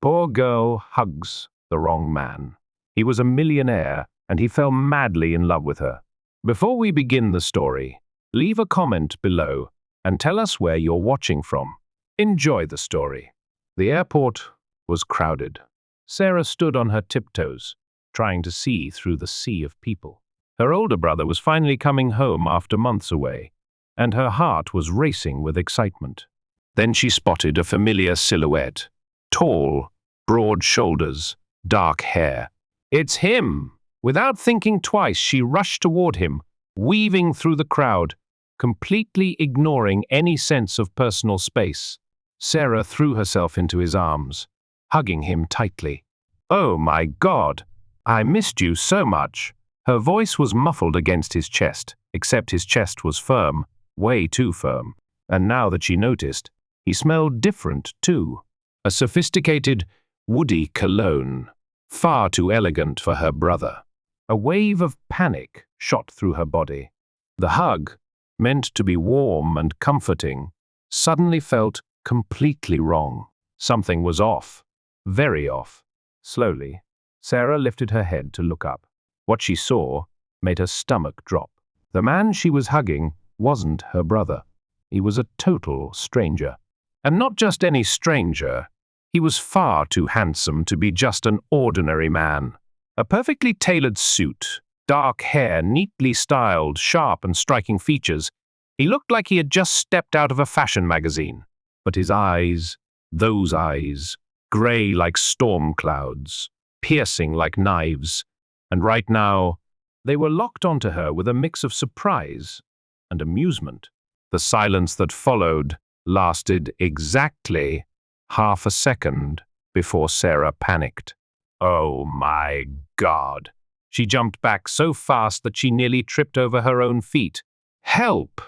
Poor girl hugs the wrong man. He was a millionaire, and he fell madly in love with her. Before we begin the story, leave a comment below and tell us where you're watching from. Enjoy the story. The airport was crowded. Sarah stood on her tiptoes, trying to see through the sea of people. Her older brother was finally coming home after months away, and her heart was racing with excitement. Then she spotted a familiar silhouette. Tall, broad shoulders, dark hair. It's him! Without thinking twice, she rushed toward him, weaving through the crowd, completely ignoring any sense of personal space. Sarah threw herself into his arms, hugging him tightly. "Oh my God! I missed you so much." Her voice was muffled against his chest, except his chest was firm, way too firm. And now that she noticed, he smelled different too. A sophisticated, woody cologne, far too elegant for her brother. A wave of panic shot through her body. The hug, meant to be warm and comforting, suddenly felt completely wrong. Something was off, very off. Slowly, Sarah lifted her head to look up. What she saw made her stomach drop. The man she was hugging wasn't her brother. He was a total stranger. And not just any stranger. He was far too handsome to be just an ordinary man. A perfectly tailored suit, dark hair, neatly styled, sharp and striking features. He looked like he had just stepped out of a fashion magazine. But his eyes, those eyes, grey like storm clouds, piercing like knives, and right now, they were locked onto her with a mix of surprise and amusement. The silence that followed lasted exactly half a second before Sarah panicked. Oh my God! She jumped back so fast that she nearly tripped over her own feet. Help!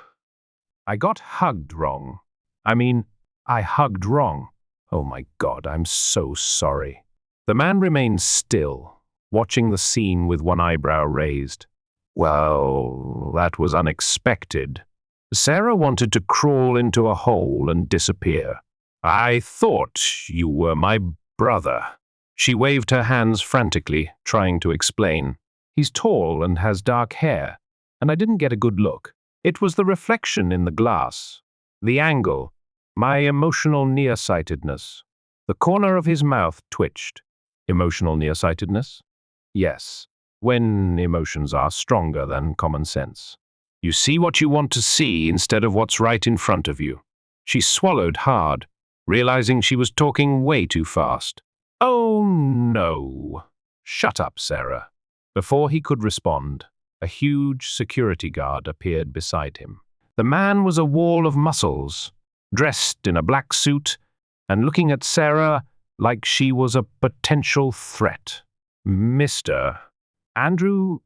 I got hugged wrong. I hugged wrong. Oh my God, I'm so sorry. The man remained still, watching the scene with one eyebrow raised. Well, that was unexpected. Sarah wanted to crawl into a hole and disappear. I thought you were my brother. She waved her hands frantically, trying to explain. He's tall and has dark hair, and I didn't get a good look. It was the reflection in the glass, the angle, my emotional nearsightedness. The corner of his mouth twitched. Emotional nearsightedness? Yes, when emotions are stronger than common sense. You see what you want to see instead of what's right in front of you. She swallowed hard, realizing she was talking way too fast. Oh no. Shut up, Sarah. Before he could respond, a huge security guard appeared beside him. The man was a wall of muscles, dressed in a black suit and looking at Sarah like she was a potential threat. Mr. Andrew,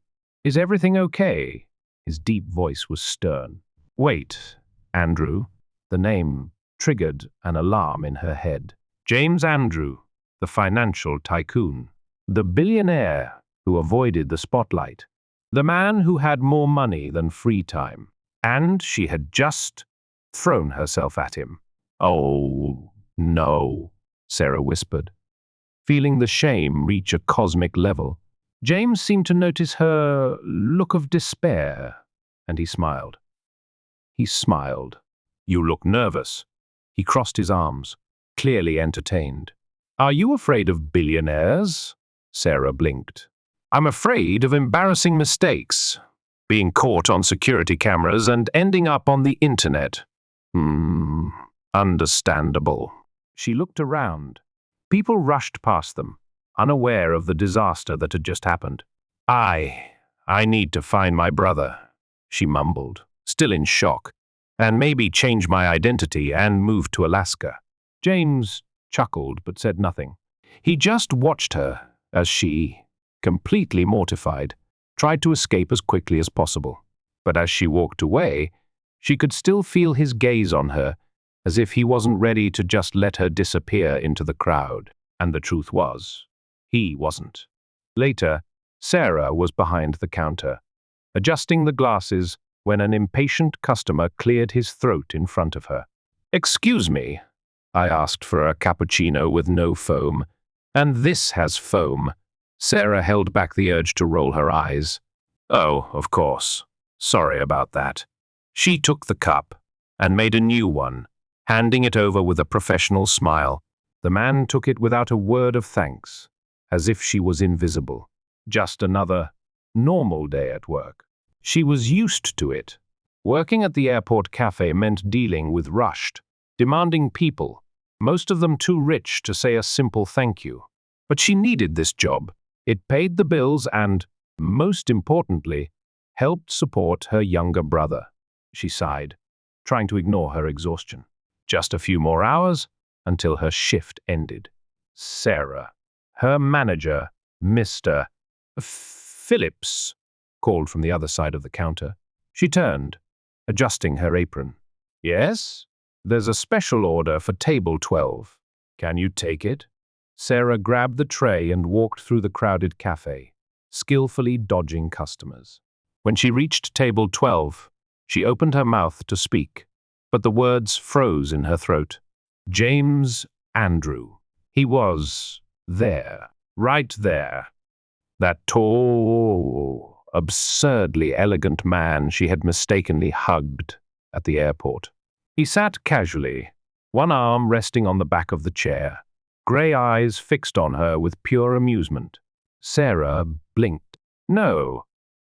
is everything okay? His deep voice was stern. Wait, Andrew. The name triggered an alarm in her head. James Andrew, the financial tycoon. The billionaire who avoided the spotlight. The man who had more money than free time. And she had just thrown herself at him. Oh, no, Sarah whispered, feeling the shame reach a cosmic level. James seemed to notice her look of despair, and he smiled. He smiled. You look nervous. He crossed his arms, clearly entertained. Are you afraid of billionaires? Sarah blinked. I'm afraid of embarrassing mistakes, being caught on security cameras and ending up on the internet. Understandable. She looked around. People rushed past them, unaware of the disaster that had just happened. I need to find my brother, she mumbled, still in shock, and maybe change my identity and move to Alaska. James chuckled but said nothing. He just watched her as she, completely mortified, tried to escape as quickly as possible. But as she walked away, she could still feel his gaze on her, as if he wasn't ready to just let her disappear into the crowd. And the truth was, he wasn't. Later, Sarah was behind the counter, adjusting the glasses when an impatient customer cleared his throat in front of her. Excuse me, I asked for a cappuccino with no foam, And this has foam. Sarah held back the urge to roll her eyes. Oh, of course. Sorry about that. She took the cup and made a new one, handing it over with a professional smile. The man took it without a word of thanks, as if she was invisible. Just another normal day at work. She was used to it. Working at the airport cafe meant dealing with rushed, demanding people, most of them too rich to say a simple thank you. But she needed this job. It paid the bills and, most importantly, helped support her younger brother. She sighed, trying to ignore her exhaustion. Just a few more hours until her shift ended. Sarah, her manager, Mr. Phillips, called from the other side of the counter. She turned, adjusting her apron. Yes? There's a special order for table 12. Can you take it? Sarah grabbed the tray and walked through the crowded cafe, skillfully dodging customers. When she reached table 12, she opened her mouth to speak, but the words froze in her throat. James Andrew. He was there, right there. That tall, absurdly elegant man she had mistakenly hugged at the airport. He sat casually, one arm resting on the back of the chair, grey eyes fixed on her with pure amusement. Sarah blinked. No,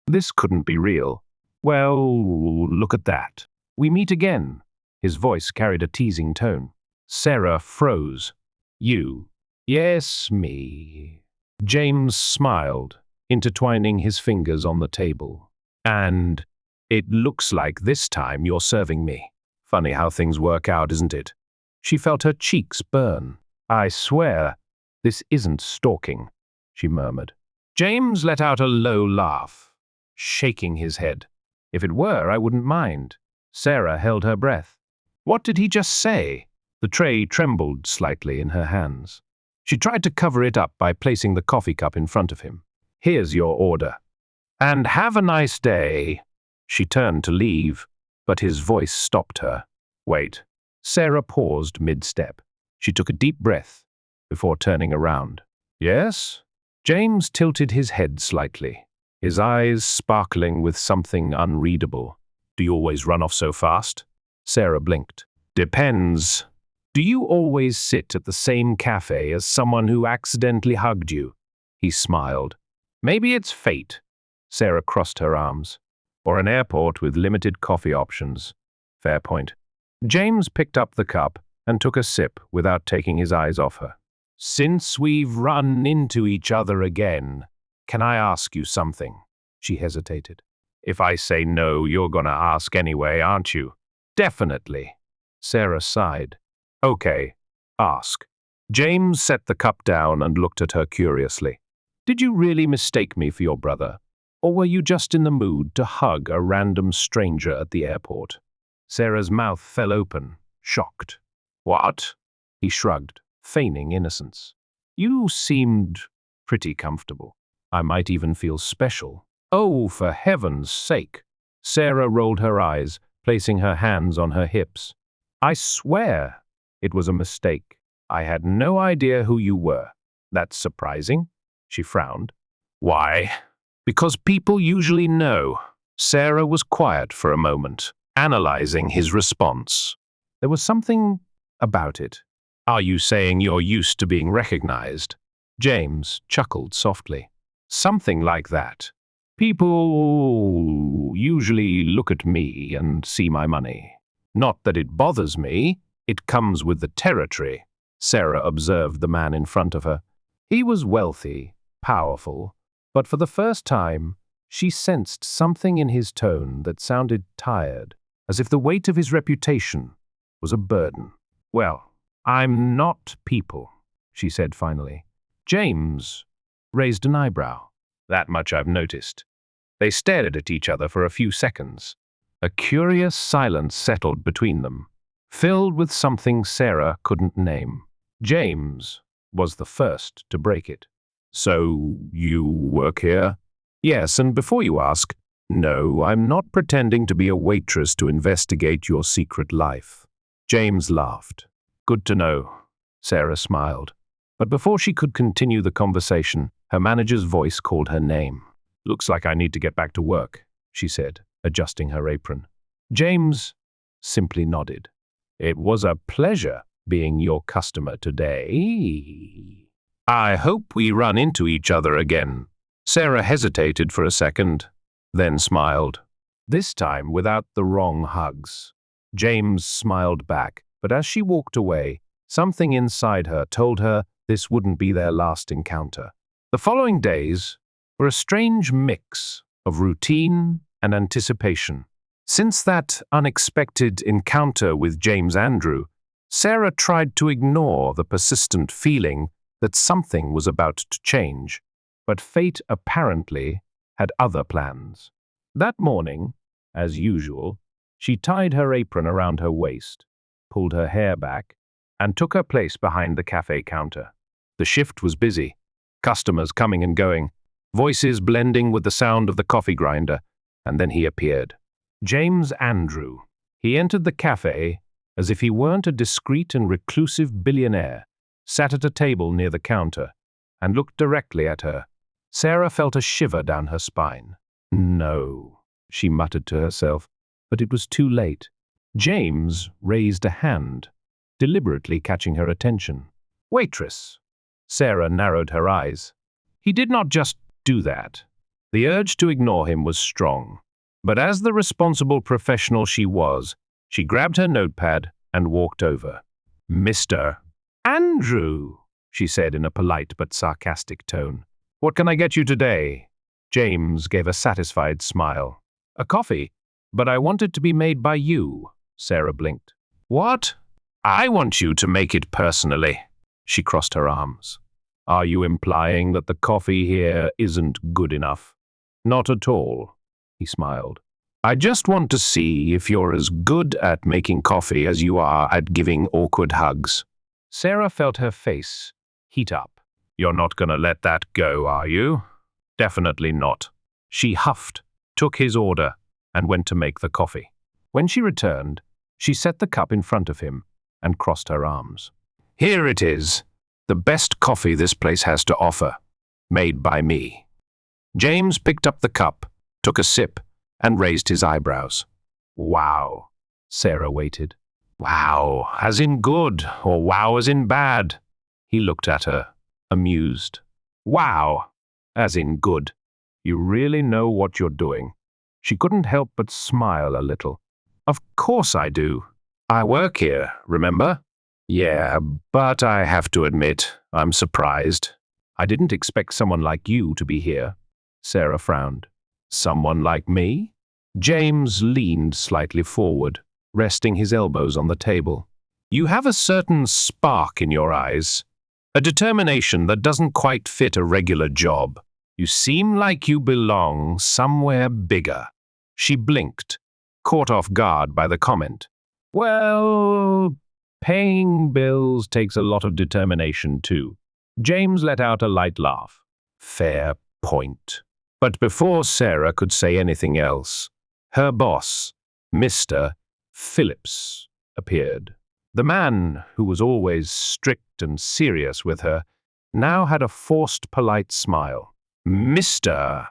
this couldn't be real. Well, look at that. We meet again. His voice carried a teasing tone. Sarah froze. You. Yes, me. James smiled, intertwining his fingers on the table. And it looks like this time you're serving me. Funny how things work out, isn't it? She felt her cheeks burn. I swear, this isn't stalking, she murmured. James let out a low laugh, shaking his head. If it were, I wouldn't mind. Sarah held her breath. What did he just say? The tray trembled slightly in her hands. She tried to cover it up by placing the coffee cup in front of him. Here's your order. And have a nice day. She turned to leave, but his voice stopped her. Wait. Sarah paused mid-step. She took a deep breath before turning around. Yes? James tilted his head slightly, his eyes sparkling with something unreadable. Do you always run off so fast? Sarah blinked. Depends. Do you always sit at the same cafe as someone who accidentally hugged you? He smiled. Maybe it's fate. Sarah crossed her arms. Or an airport with limited coffee options. Fair point. James picked up the cup and took a sip without taking his eyes off her. Since we've run into each other again, can I ask you something? She hesitated. If I say no, you're gonna ask anyway, aren't you? Definitely. Sarah sighed. Okay, ask. James set the cup down and looked at her curiously. Did you really mistake me for your brother? Or were you just in the mood to hug a random stranger at the airport? Sarah's mouth fell open, shocked. What? He shrugged, feigning innocence. You seemed pretty comfortable. I might even feel special. Oh, for heaven's sake. Sarah rolled her eyes, placing her hands on her hips. I swear it was a mistake. I had no idea who you were. That's surprising. She frowned. Why? Because people usually know. Sarah was quiet for a moment, analyzing his response. There was something about it. Are you saying you're used to being recognized? James chuckled softly. Something like that. People usually look at me and see my money. Not that it bothers me. It comes with the territory. Sarah observed the man in front of her. He was wealthy, powerful, but for the first time, she sensed something in his tone that sounded tired, as if the weight of his reputation was a burden. Well, I'm not people, she said finally. James raised an eyebrow. That much I've noticed. They stared at each other for a few seconds. A curious silence settled between them, filled with something Sarah couldn't name. James was the first to break it. So, you work here? Yes, and before you ask, no, I'm not pretending to be a waitress to investigate your secret life. James laughed. Good to know. Sarah smiled. But before she could continue the conversation, her manager's voice called her name. "Looks like I need to get back to work," she said, adjusting her apron. James simply nodded. "It was a pleasure being your customer today. I hope we run into each other again." Sarah hesitated for a second, then smiled. This time without the wrong hugs. James smiled back, but as she walked away, something inside her told her this wouldn't be their last encounter. The following days were a strange mix of routine and anticipation. Since that unexpected encounter with James Andrew, Sarah tried to ignore the persistent feeling that something was about to change, but fate apparently had other plans. That morning, as usual, she tied her apron around her waist, pulled her hair back, and took her place behind the cafe counter. The shift was busy, customers coming and going, voices blending with the sound of the coffee grinder, and then he appeared. James Andrew. He entered the cafe as if he weren't a discreet and reclusive billionaire, sat at a table near the counter, and looked directly at her. Sarah felt a shiver down her spine. "No," she muttered to herself, but it was too late. James raised a hand, deliberately catching her attention. "Waitress." Sarah narrowed her eyes. He did not just do that. The urge to ignore him was strong. But as the responsible professional she was, she grabbed her notepad and walked over. "Mr. Andrew," she said in a polite but sarcastic tone. "What can I get you today?" James gave a satisfied smile. "A coffee, but I want it to be made by you," Sarah blinked. "What? I want you to make it personally." She crossed her arms. "Are you implying that the coffee here isn't good enough?" "Not at all," he smiled. "I just want to see if you're as good at making coffee as you are at giving awkward hugs." Sarah felt her face heat up. "You're not going to let that go, are you?" "Definitely not." She huffed, took his order, and went to make the coffee. When she returned, she set the cup in front of him and crossed her arms. "Here it is, the best coffee this place has to offer, made by me." James picked up the cup, took a sip, and raised his eyebrows. "Wow." Sarah waited. "Wow, as in good, or wow as in bad?" He looked at her, amused. "Wow, as in good. You really know what you're doing." She couldn't help but smile a little. "Of course I do. I work here, remember?" "Yeah, but I have to admit, I'm surprised. I didn't expect someone like you to be here." Sarah frowned. "Someone like me?" James leaned slightly forward, resting his elbows on the table. "You have a certain spark in your eyes, a determination that doesn't quite fit a regular job. You seem like you belong somewhere bigger." She blinked, caught off guard by the comment. "Well, paying bills takes a lot of determination too." James let out a light laugh. "Fair point." But before Sarah could say anything else, her boss, Mr. Phillips, appeared. The man, who was always strict and serious with her, now had a forced polite smile. "Mr.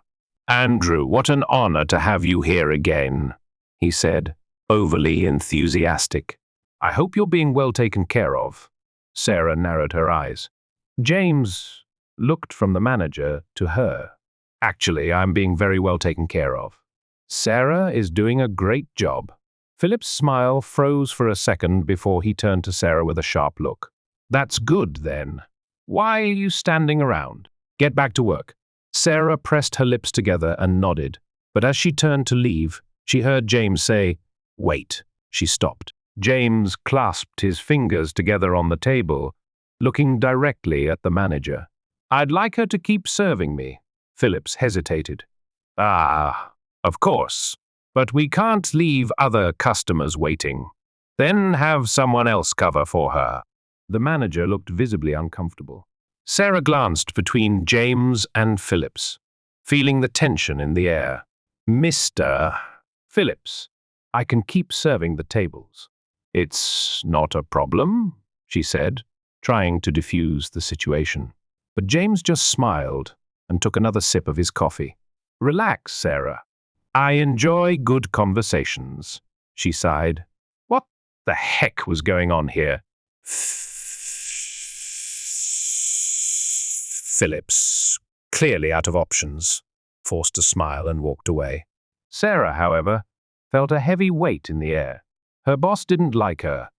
Andrew, what an honor to have you here again," he said, overly enthusiastic. "I hope you're being well taken care of." Sarah narrowed her eyes. James looked from the manager to her. "Actually, I'm being very well taken care of. Sarah is doing a great job." Philip's smile froze for a second before he turned to Sarah with a sharp look. "That's good, then. Why are you standing around? Get back to work." Sarah pressed her lips together and nodded, but as she turned to leave, she heard James say, "Wait." She stopped. James clasped his fingers together on the table, looking directly at the manager. "I'd like her to keep serving me." Phillips hesitated. "Ah, of course. But we can't leave other customers waiting. Then have someone else cover for her." The manager looked visibly uncomfortable. Sarah glanced between James and Phillips, feeling the tension in the air. "Mr. Phillips, I can keep serving the tables." "It's not a problem," she said, trying to diffuse the situation. But James just smiled and took another sip of his coffee. "Relax, Sarah. I enjoy good conversations," she sighed. What the heck was going on here? Phillips, clearly out of options, forced a smile and walked away. Sarah, however, felt a heavy weight in the air. Her boss didn't like her,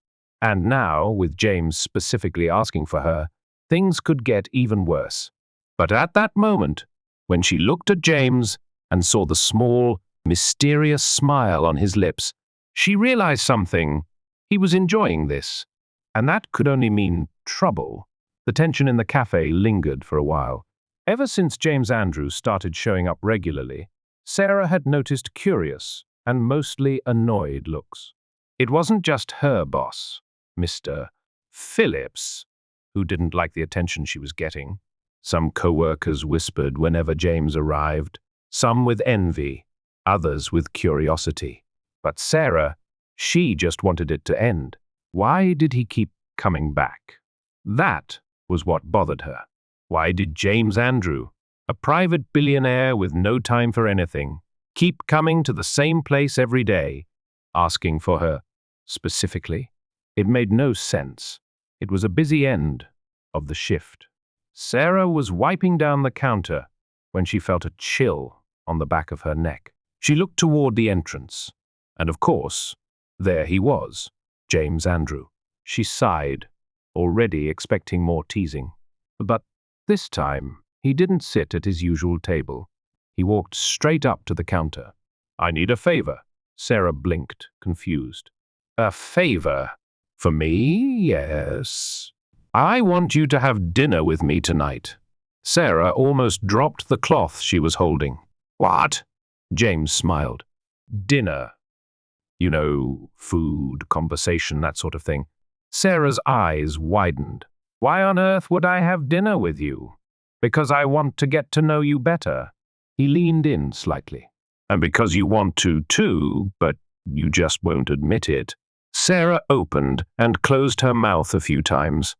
and now, with James specifically asking for her, things could get even worse. But at that moment, when she looked at James and saw the small, mysterious smile on his lips, she realized something. He was enjoying this, and that could only mean trouble. The tension in the cafe lingered for a while. Ever since James Andrews started showing up regularly, Sarah had noticed curious and mostly annoyed looks. It wasn't just her boss, Mr. Phillips, who didn't like the attention she was getting. Some co-workers whispered whenever James arrived, some with envy, others with curiosity. But Sarah, she just wanted it to end. Why did he keep coming back? That was what bothered her. Why did James Andrew, a private billionaire with no time for anything, keep coming to the same place every day, asking for her specifically? It made no sense. It was a busy end of the shift. Sarah was wiping down the counter when she felt a chill on the back of her neck. She looked toward the entrance, and of course, there he was, James Andrew. She sighed, already expecting more teasing. But this time, he didn't sit at his usual table. He walked straight up to the counter. "I need a favor." Sarah blinked, confused. "A favor? For me? Yes. I want you to have dinner with me tonight." Sarah almost dropped the cloth she was holding. "What?" James smiled. "Dinner. You know, food, conversation, that sort of thing." Sarah's eyes widened. "Why on earth would I have dinner with you?" "Because I want to get to know you better." He leaned in slightly. "And because you want to too, but you just won't admit it." Sarah opened and closed her mouth a few times.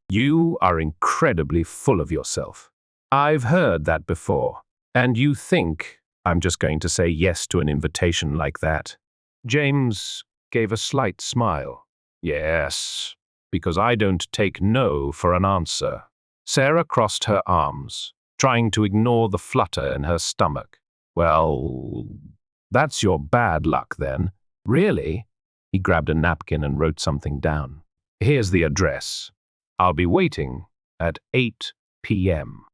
"You are incredibly full of yourself. I've heard that before. And you think I'm just going to say yes to an invitation like that?" James gave a slight smile. "Yes, because I don't take no for an answer." Sarah crossed her arms, trying to ignore the flutter in her stomach. "Well, that's your bad luck then." "Really?" He grabbed a napkin and wrote something down. "Here's the address. I'll be waiting at 8 p.m.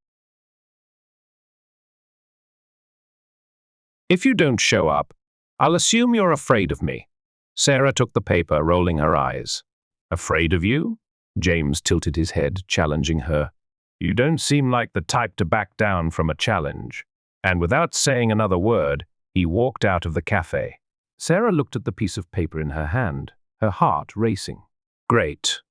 If you don't show up, I'll assume you're afraid of me." Sarah took the paper, rolling her eyes. "Afraid of you?" James tilted his head, challenging her. "You don't seem like the type to back down from a challenge." And without saying another word, he walked out of the cafe. Sarah looked at the piece of paper in her hand, her heart racing. Great.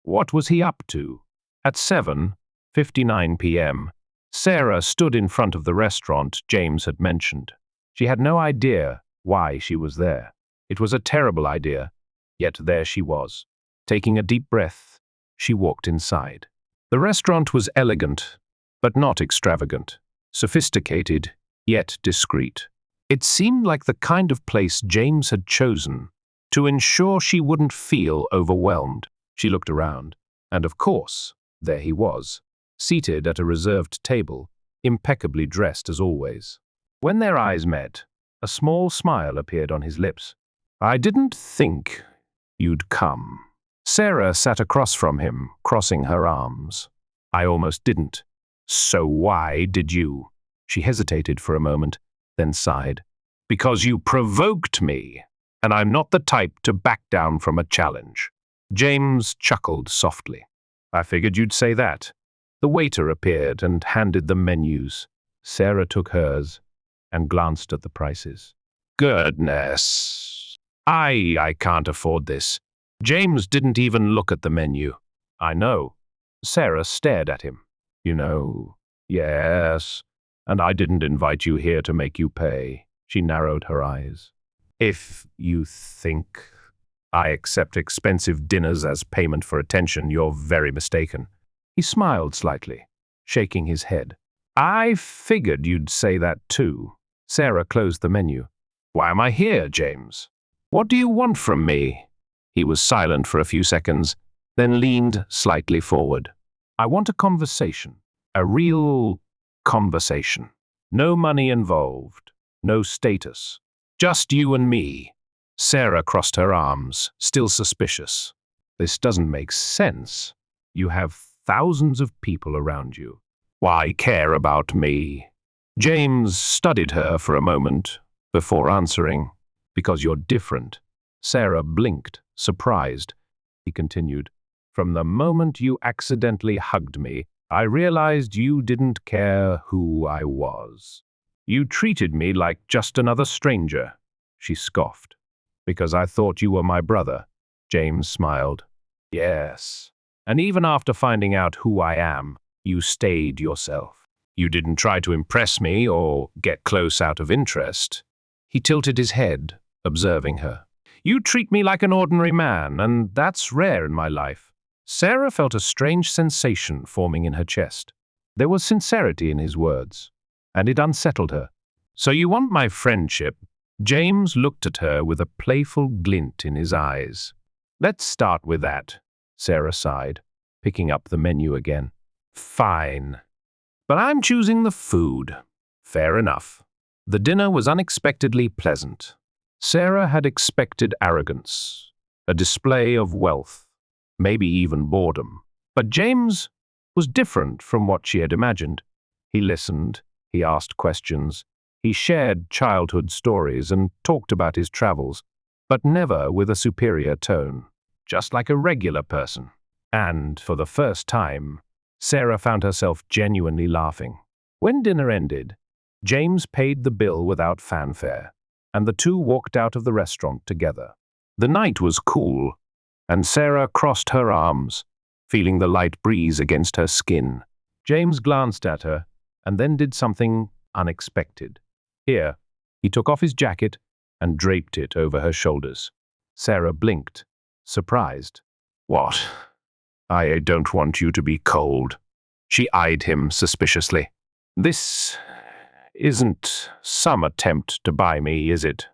What was he up to? At 7:59 p.m., Sarah stood in front of the restaurant James had mentioned. She had no idea why she was there. It was a terrible idea, yet there she was. Taking a deep breath, she walked inside. The restaurant was elegant, but not extravagant. Sophisticated, yet discreet. It seemed like the kind of place James had chosen to ensure she wouldn't feel overwhelmed. She looked around, and of course, there he was, seated at a reserved table, impeccably dressed as always. When their eyes met, a small smile appeared on his lips. "I didn't think you'd come." Sarah sat across from him, crossing her arms. "I almost didn't." "So why did you?" She hesitated for a moment, then sighed. "Because you provoked me, and I'm not the type to back down from a challenge." James chuckled softly. "I figured you'd say that." The waiter appeared and handed them menus. Sarah took hers and glanced at the prices. "Goodness. I can't afford this." James didn't even look at the menu. "I know." Sarah stared at him. "You know, yes, and I didn't invite you here to make you pay." She narrowed her eyes. "If you think I accept expensive dinners as payment for attention. You're very mistaken. He smiled slightly, shaking his head. I figured you'd say that too. Sarah closed the menu. Why am I here, James? What do you want from me? He was silent for a few seconds, then leaned slightly forward. I want a conversation. A real conversation. No money involved. No status. Just you and me. Sarah crossed her arms, still suspicious. This doesn't make sense. You have thousands of people around you. Why care about me? James studied her for a moment before answering. Because you're different. Sarah blinked, surprised. He continued, From the moment you accidentally hugged me, I realized you didn't care who I was. You treated me like just another stranger. She scoffed. Because I thought you were my brother. James smiled. Yes. And even after finding out who I am, you stayed yourself. You didn't try to impress me or get close out of interest. He tilted his head, observing her. You treat me like an ordinary man, and that's rare in my life. Sarah felt a strange sensation forming in her chest. There was sincerity in his words, and it unsettled her. So you want my friendship? James looked at her with a playful glint in his eyes. Let's start with that, Sarah sighed, picking up the menu again. Fine. But I'm choosing the food. Fair enough. The dinner was unexpectedly pleasant. Sarah had expected arrogance, a display of wealth, maybe even boredom. But James was different from what she had imagined. He listened, he asked questions, he shared childhood stories and talked about his travels, but never with a superior tone, just like a regular person. And, for the first time, Sarah found herself genuinely laughing. When dinner ended, James paid the bill without fanfare, and the two walked out of the restaurant together. The night was cool, and Sarah crossed her arms, feeling the light breeze against her skin. James glanced at her, and then did something unexpected. Here, he took off his jacket and draped it over her shoulders. Sarah blinked, surprised. What? I don't want you to be cold. She eyed him suspiciously. This isn't some attempt to buy me, is it?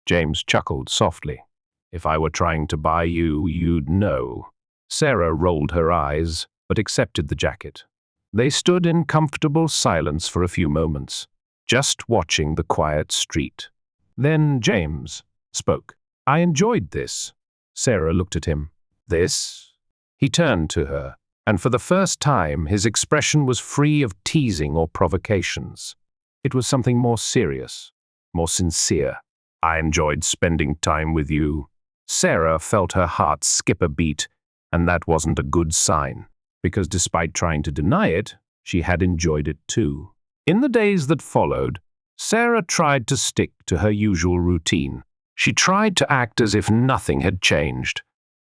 James chuckled softly. If I were trying to buy you, you'd know. Sarah rolled her eyes, but accepted the jacket. They stood in comfortable silence for a few moments, just watching the quiet street. Then James spoke. I enjoyed this. Sarah looked at him. This? He turned to her, and for the first time his expression was free of teasing or provocations. It was something more serious, more sincere. I enjoyed spending time with you. Sarah felt her heart skip a beat, and that wasn't a good sign, because despite trying to deny it, she had enjoyed it too. In the days that followed, Sarah tried to stick to her usual routine. She tried to act as if nothing had changed,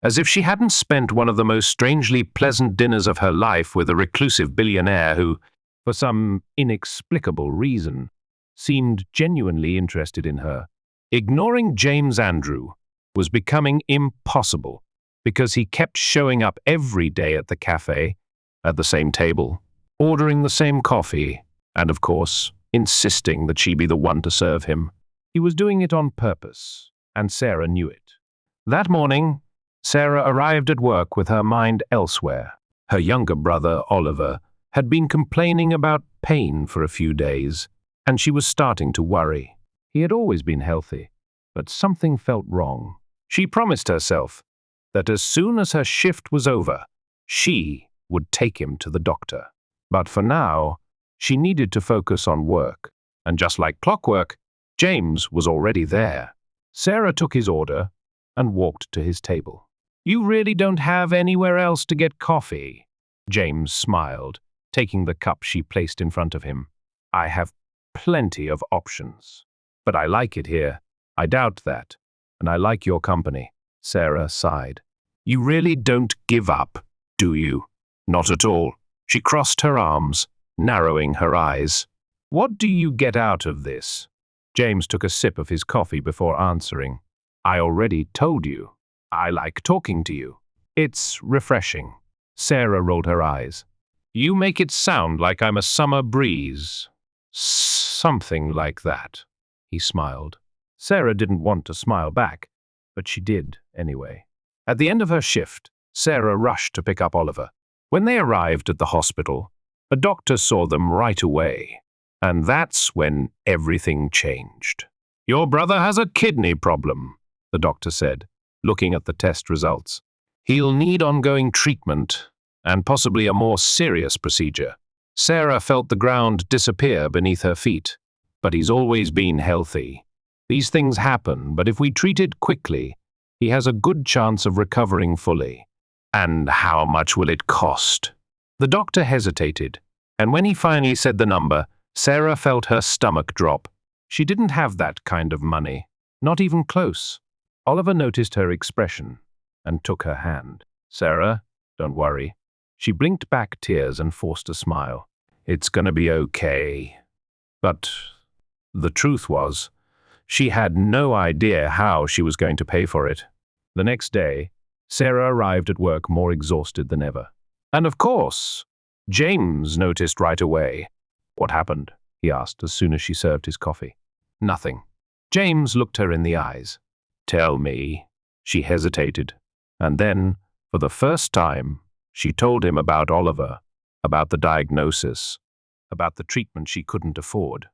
as if she hadn't spent one of the most strangely pleasant dinners of her life with a reclusive billionaire who, for some inexplicable reason, seemed genuinely interested in her. Ignoring James Andrew was becoming impossible because he kept showing up every day at the cafe, at the same table, ordering the same coffee, and of course, insisting that she be the one to serve him. He was doing it on purpose, and Sarah knew it. That morning, Sarah arrived at work with her mind elsewhere. Her younger brother, Oliver, had been complaining about pain for a few days, and she was starting to worry. He had always been healthy, but something felt wrong. She promised herself that as soon as her shift was over, she would take him to the doctor. But for now, she needed to focus on work, and just like clockwork, James was already there. Sarah took his order and walked to his table. You really don't have anywhere else to get coffee? James smiled, taking the cup she placed in front of him. I have plenty of options, but I like it here. I doubt that, and I like your company. Sarah sighed. You really don't give up, do you? Not at all. She crossed her arms, narrowing her eyes. What do you get out of this? James took a sip of his coffee before answering. I already told you. I like talking to you. It's refreshing. Sarah rolled her eyes. You make it sound like I'm a summer breeze. Something like that. He smiled. Sarah didn't want to smile back, but she did anyway. At the end of her shift, Sarah rushed to pick up Oliver. When they arrived at the hospital, a doctor saw them right away, and that's when everything changed. Your brother has a kidney problem, the doctor said, looking at the test results. He'll need ongoing treatment and possibly a more serious procedure. Sarah felt the ground disappear beneath her feet, but he's always been healthy. These things happen, but if we treat it quickly, he has a good chance of recovering fully. And how much will it cost? The doctor hesitated, and when he finally said the number, Sarah felt her stomach drop. She didn't have that kind of money, not even close. Oliver noticed her expression and took her hand. Sarah, don't worry. She blinked back tears and forced a smile. It's gonna be okay. But the truth was, she had no idea how she was going to pay for it. The next day, Sarah arrived at work more exhausted than ever. And of course, James noticed right away. What happened? He asked as soon as she served his coffee. Nothing. James looked her in the eyes. Tell me. She hesitated. And then, for the first time, she told him about Oliver, about the diagnosis, about the treatment she couldn't afford.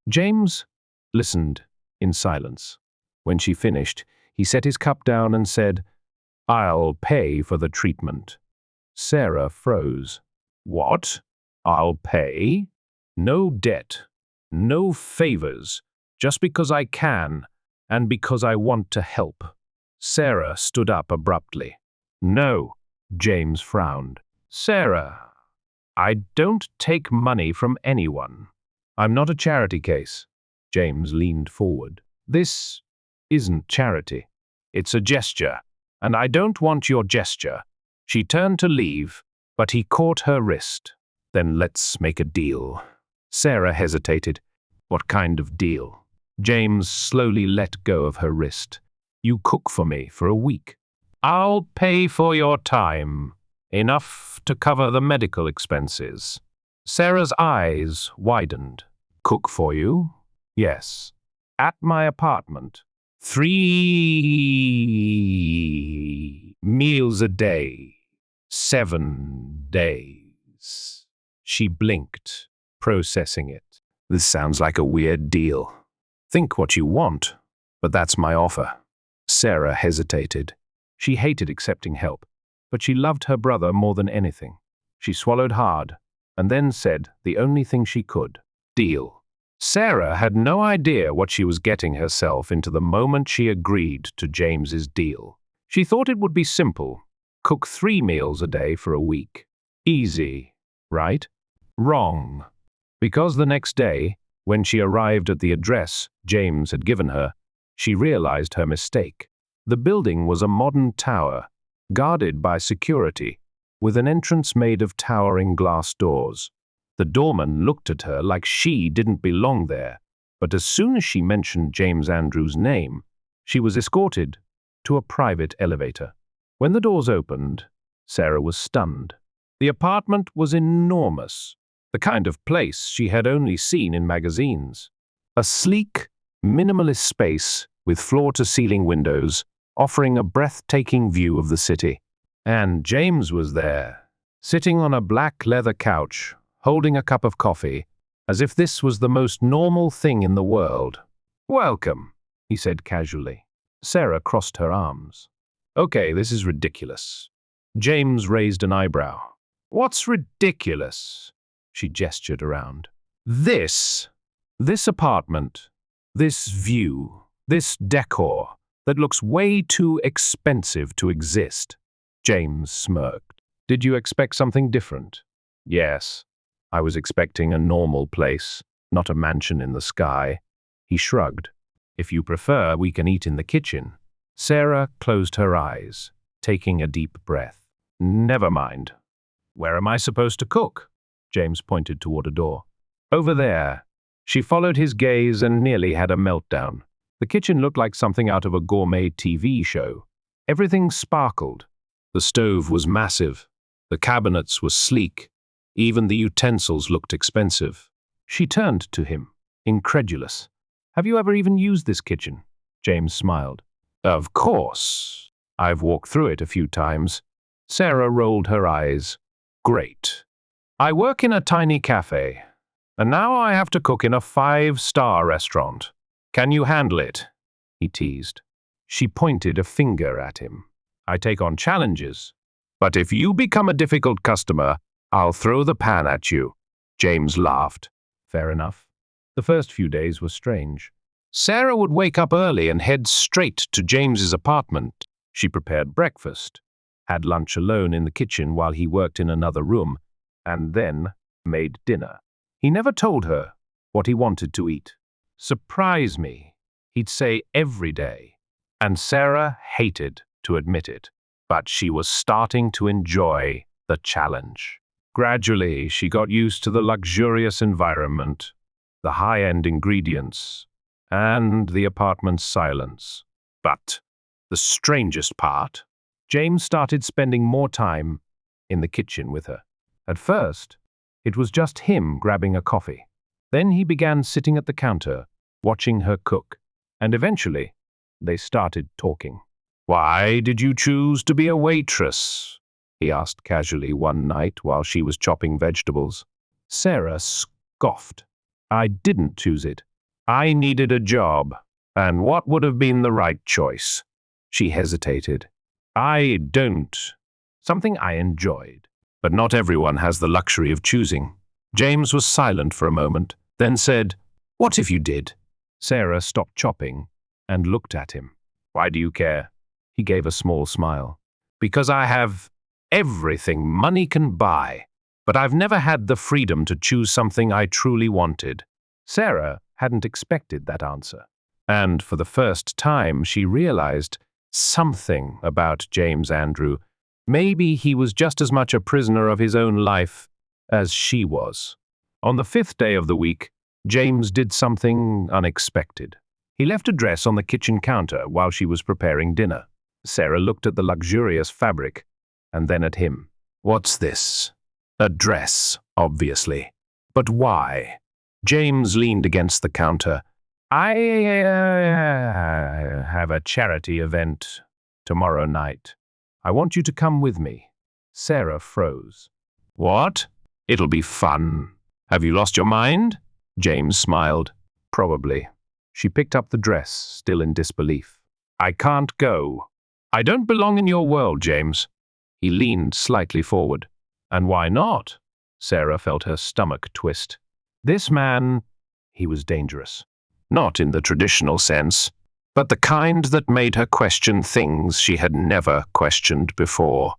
James listened in silence. When she finished, he set his cup down and said, I'll pay for the treatment. Sarah froze. What? I'll pay? No debt, no favors, just because I can and because I want to help. Sarah stood up abruptly. No, James frowned. Sarah, I don't take money from anyone. I'm not a charity case. James leaned forward. This isn't charity. It's a gesture, and I don't want your gesture. She turned to leave, but he caught her wrist. Then let's make a deal. Sarah hesitated. What kind of deal? James slowly let go of her wrist. You cook for me for a week. I'll pay for your time. Enough to cover the medical expenses. Sarah's eyes widened. Cook for you? Yes. At my apartment. 3 meals a day. 7 days. She blinked, processing it. This sounds like a weird deal. Think what you want, but that's my offer. Sarah hesitated. She hated accepting help, but she loved her brother more than anything. She swallowed hard, and then said the only thing she could. Deal. Sarah had no idea what she was getting herself into the moment she agreed to James's deal. She thought it would be simple. Cook 3 meals a day for a week. Easy, right? Wrong. Because the next day, when she arrived at the address James had given her, she realized her mistake. The building was a modern tower, guarded by security, with an entrance made of towering glass doors. The doorman looked at her like she didn't belong there, but as soon as she mentioned James Andrews' name, she was escorted to a private elevator. When the doors opened, Sarah was stunned. The apartment was enormous, the kind of place she had only seen in magazines. A sleek, minimalist space with floor-to-ceiling windows, offering a breathtaking view of the city. And James was there, sitting on a black leather couch, holding a cup of coffee, as if this was the most normal thing in the world. Welcome, he said casually. Sarah crossed her arms. Okay, this is ridiculous. James raised an eyebrow. What's ridiculous? She gestured around. This apartment, this view, this decor that looks way too expensive to exist. James smirked. Did you expect something different? Yes. I was expecting a normal place, not a mansion in the sky. He shrugged. If you prefer, we can eat in the kitchen. Sarah closed her eyes, taking a deep breath. Never mind. Where am I supposed to cook? James pointed toward a door. Over there. She followed his gaze and nearly had a meltdown. The kitchen looked like something out of a gourmet TV show. Everything sparkled. The stove was massive. The cabinets were sleek. Even the utensils looked expensive. She turned to him, incredulous. "Have you ever even used this kitchen?" James smiled. "Of course. I've walked through it a few times." Sarah rolled her eyes. "Great. I work in a tiny cafe, and now I have to cook in a 5-star restaurant. Can you handle it?" he teased. She pointed a finger at him. "I take on challenges. But if you become a difficult customer, I'll throw the pan at you." James laughed. Fair enough. The first few days were strange. Sarah would wake up early and head straight to James's apartment. She prepared breakfast, had lunch alone in the kitchen while he worked in another room, and then made dinner. He never told her what he wanted to eat. "Surprise me," he'd say every day, and Sarah hated to admit it, but she was starting to enjoy the challenge. Gradually, she got used to the luxurious environment, the high-end ingredients, and the apartment's silence. But the strangest part, James started spending more time in the kitchen with her. At first, it was just him grabbing a coffee. Then he began sitting at the counter, watching her cook, and eventually, they started talking. "Why did you choose to be a waitress?" he asked casually one night while she was chopping vegetables. Sarah scoffed. "I didn't choose it. I needed a job, and what would have been the right choice?" She hesitated. "I don't. Something I enjoyed. But not everyone has the luxury of choosing." James was silent for a moment, then said, "What if you did?" Sarah stopped chopping and looked at him. "Why do you care?" He gave a small smile. "Because I have everything money can buy, but I've never had the freedom to choose something I truly wanted." Sarah hadn't expected that answer, and for the first time she realized something about James Andrew. Maybe he was just as much a prisoner of his own life as she was. On the 5th day of the week, James did something unexpected. He left a dress on the kitchen counter while she was preparing dinner. Sarah looked at the luxurious fabric and then at him. "What's this?" "A dress, obviously. But why?" James leaned against the counter. "I have a charity event tomorrow night. I want you to come with me." Sarah froze. "What? It'll be fun. Have you lost your mind?" James smiled. "Probably." She picked up the dress, still in disbelief. "I can't go. I don't belong in your world, James." He leaned slightly forward. "And why not?" Sarah felt her stomach twist. This man, he was dangerous. Not in the traditional sense, but the kind that made her question things she had never questioned before.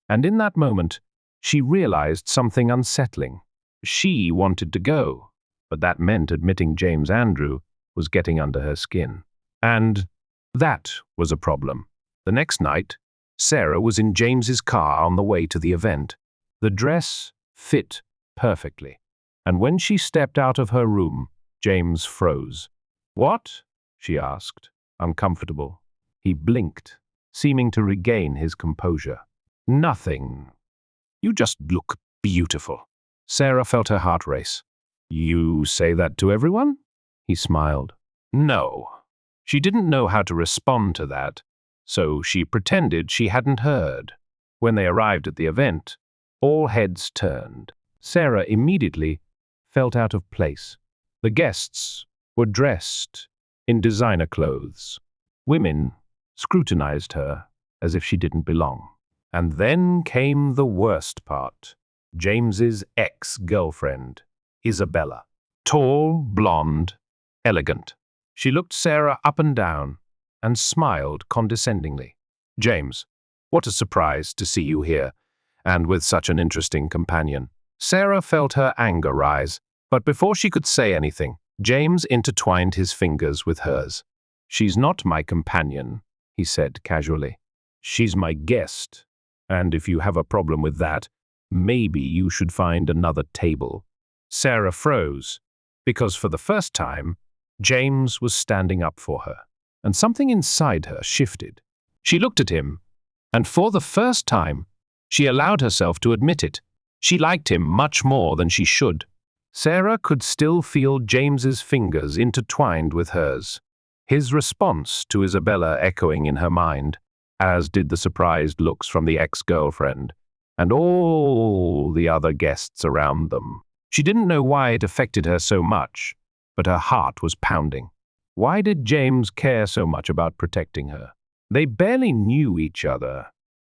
And in that moment, she realized something unsettling. She wanted to go, but that meant admitting James Andrew was getting under her skin. And that was a problem. The next night, Sarah was in James's car on the way to the event. The dress fit perfectly, and when she stepped out of her room, James froze. "What?" she asked, uncomfortable. He blinked, seeming to regain his composure. "Nothing. You just look beautiful." Sarah felt her heart race. "You say that to everyone?" He smiled. "No." She didn't know how to respond to that, so she pretended she hadn't heard. When they arrived at the event, all heads turned. Sarah immediately felt out of place. The guests were dressed in designer clothes. Women scrutinized her as if she didn't belong. And then came the worst part. James's ex-girlfriend, Isabella. Tall, blonde, elegant. She looked Sarah up and down and smiled condescendingly. "James, what a surprise to see you here, and with such an interesting companion." Sarah felt her anger rise, but before she could say anything, James intertwined his fingers with hers. "She's not my companion," he said casually. "She's my guest, and if you have a problem with that, maybe you should find another table." Sarah froze, because for the first time, James was standing up for her, and something inside her shifted. She looked at him, and for the first time, she allowed herself to admit it. She liked him much more than she should. Sarah could still feel James's fingers intertwined with hers, his response to Isabella echoing in her mind, as did the surprised looks from the ex-girlfriend and all the other guests around them. She didn't know why it affected her so much, but her heart was pounding. Why did James care so much about protecting her? They barely knew each other,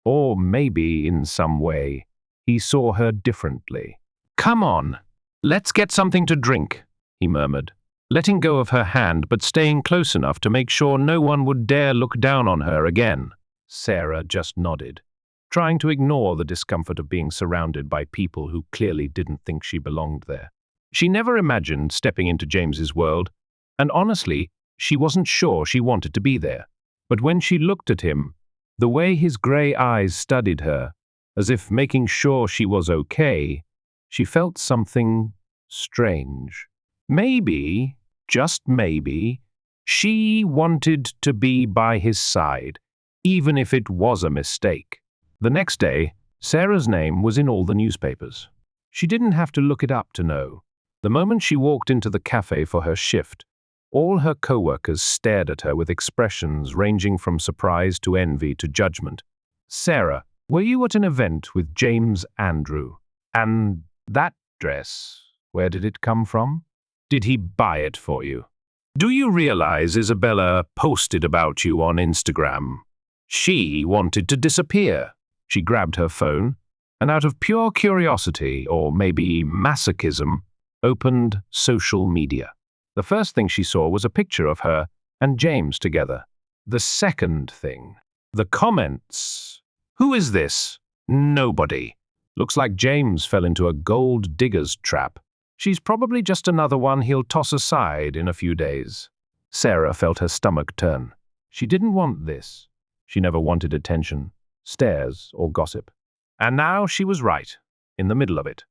or maybe in some way he saw her differently. "Come on, let's get something to drink," he murmured, letting go of her hand but staying close enough to make sure no one would dare look down on her again. Sarah just nodded, trying to ignore the discomfort of being surrounded by people who clearly didn't think she belonged there. She never imagined stepping into James's world, and honestly, she wasn't sure she wanted to be there. But when she looked at him, the way his grey eyes studied her, as if making sure she was okay, she felt something strange. Maybe, just maybe, she wanted to be by his side, even if it was a mistake. The next day, Sarah's name was in all the newspapers. She didn't have to look it up to know. The moment she walked into the cafe for her shift, all her co-workers stared at her with expressions ranging from surprise to envy to judgment. "Sarah, were you at an event with James Andrew? And that dress, where did it come from? Did he buy it for you? Do you realize Isabella posted about you on Instagram? She wanted to disappear." She grabbed her phone and, out of pure curiosity, or maybe masochism, opened social media. The first thing she saw was a picture of her and James together. The second thing, the comments. "Who is this? Nobody. Looks like James fell into a gold digger's trap. She's probably just another one he'll toss aside in a few days." Sarah felt her stomach turn. She didn't want this. She never wanted attention, stares, or gossip. And now she was right, in the middle of it.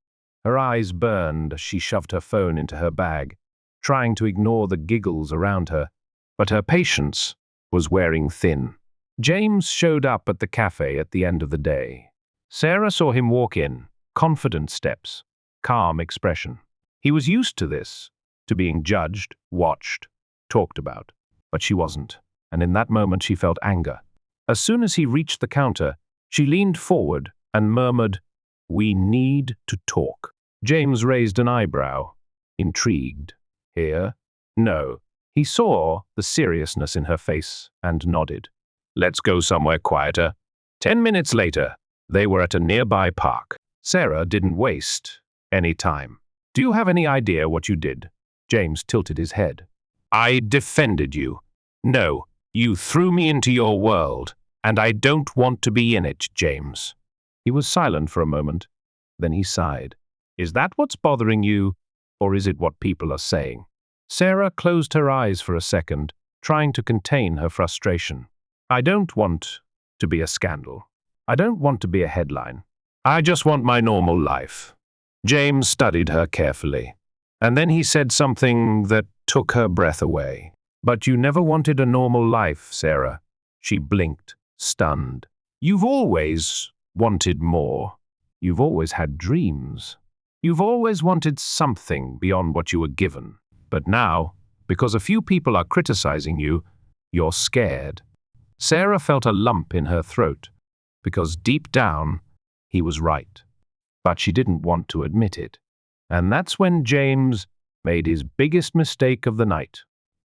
Her eyes burned as she shoved her phone into her bag, trying to ignore the giggles around her, but her patience was wearing thin. James showed up at the cafe at the end of the day. Sarah saw him walk in, confident steps, calm expression. He was used to this, to being judged, watched, talked about, but she wasn't, and in that moment she felt anger. As soon as he reached the counter, she leaned forward and murmured, "We need to talk." James raised an eyebrow, intrigued. "Here?" "No." He saw the seriousness in her face and nodded. "Let's go somewhere quieter." 10 minutes later, they were at a nearby park. Sarah didn't waste any time. "Do you have any idea what you did?" James tilted his head. "I defended you. No, you threw me into your world, and I don't want to be in it, James." He was silent for a moment. Then he sighed. "Is that what's bothering you, or is it what people are saying?" Sarah closed her eyes for a second, trying to contain her frustration. "I don't want to be a scandal. I don't want to be a headline. I just want my normal life." James studied her carefully, and then he said something that took her breath away. "But you never wanted a normal life, Sarah." She blinked, stunned. "You've always wanted more. You've always had dreams. You've always wanted something beyond what you were given. But now, because a few people are criticizing you, you're scared." Sarah felt a lump in her throat, because deep down, he was right. But she didn't want to admit it. And that's when James made his biggest mistake of the night.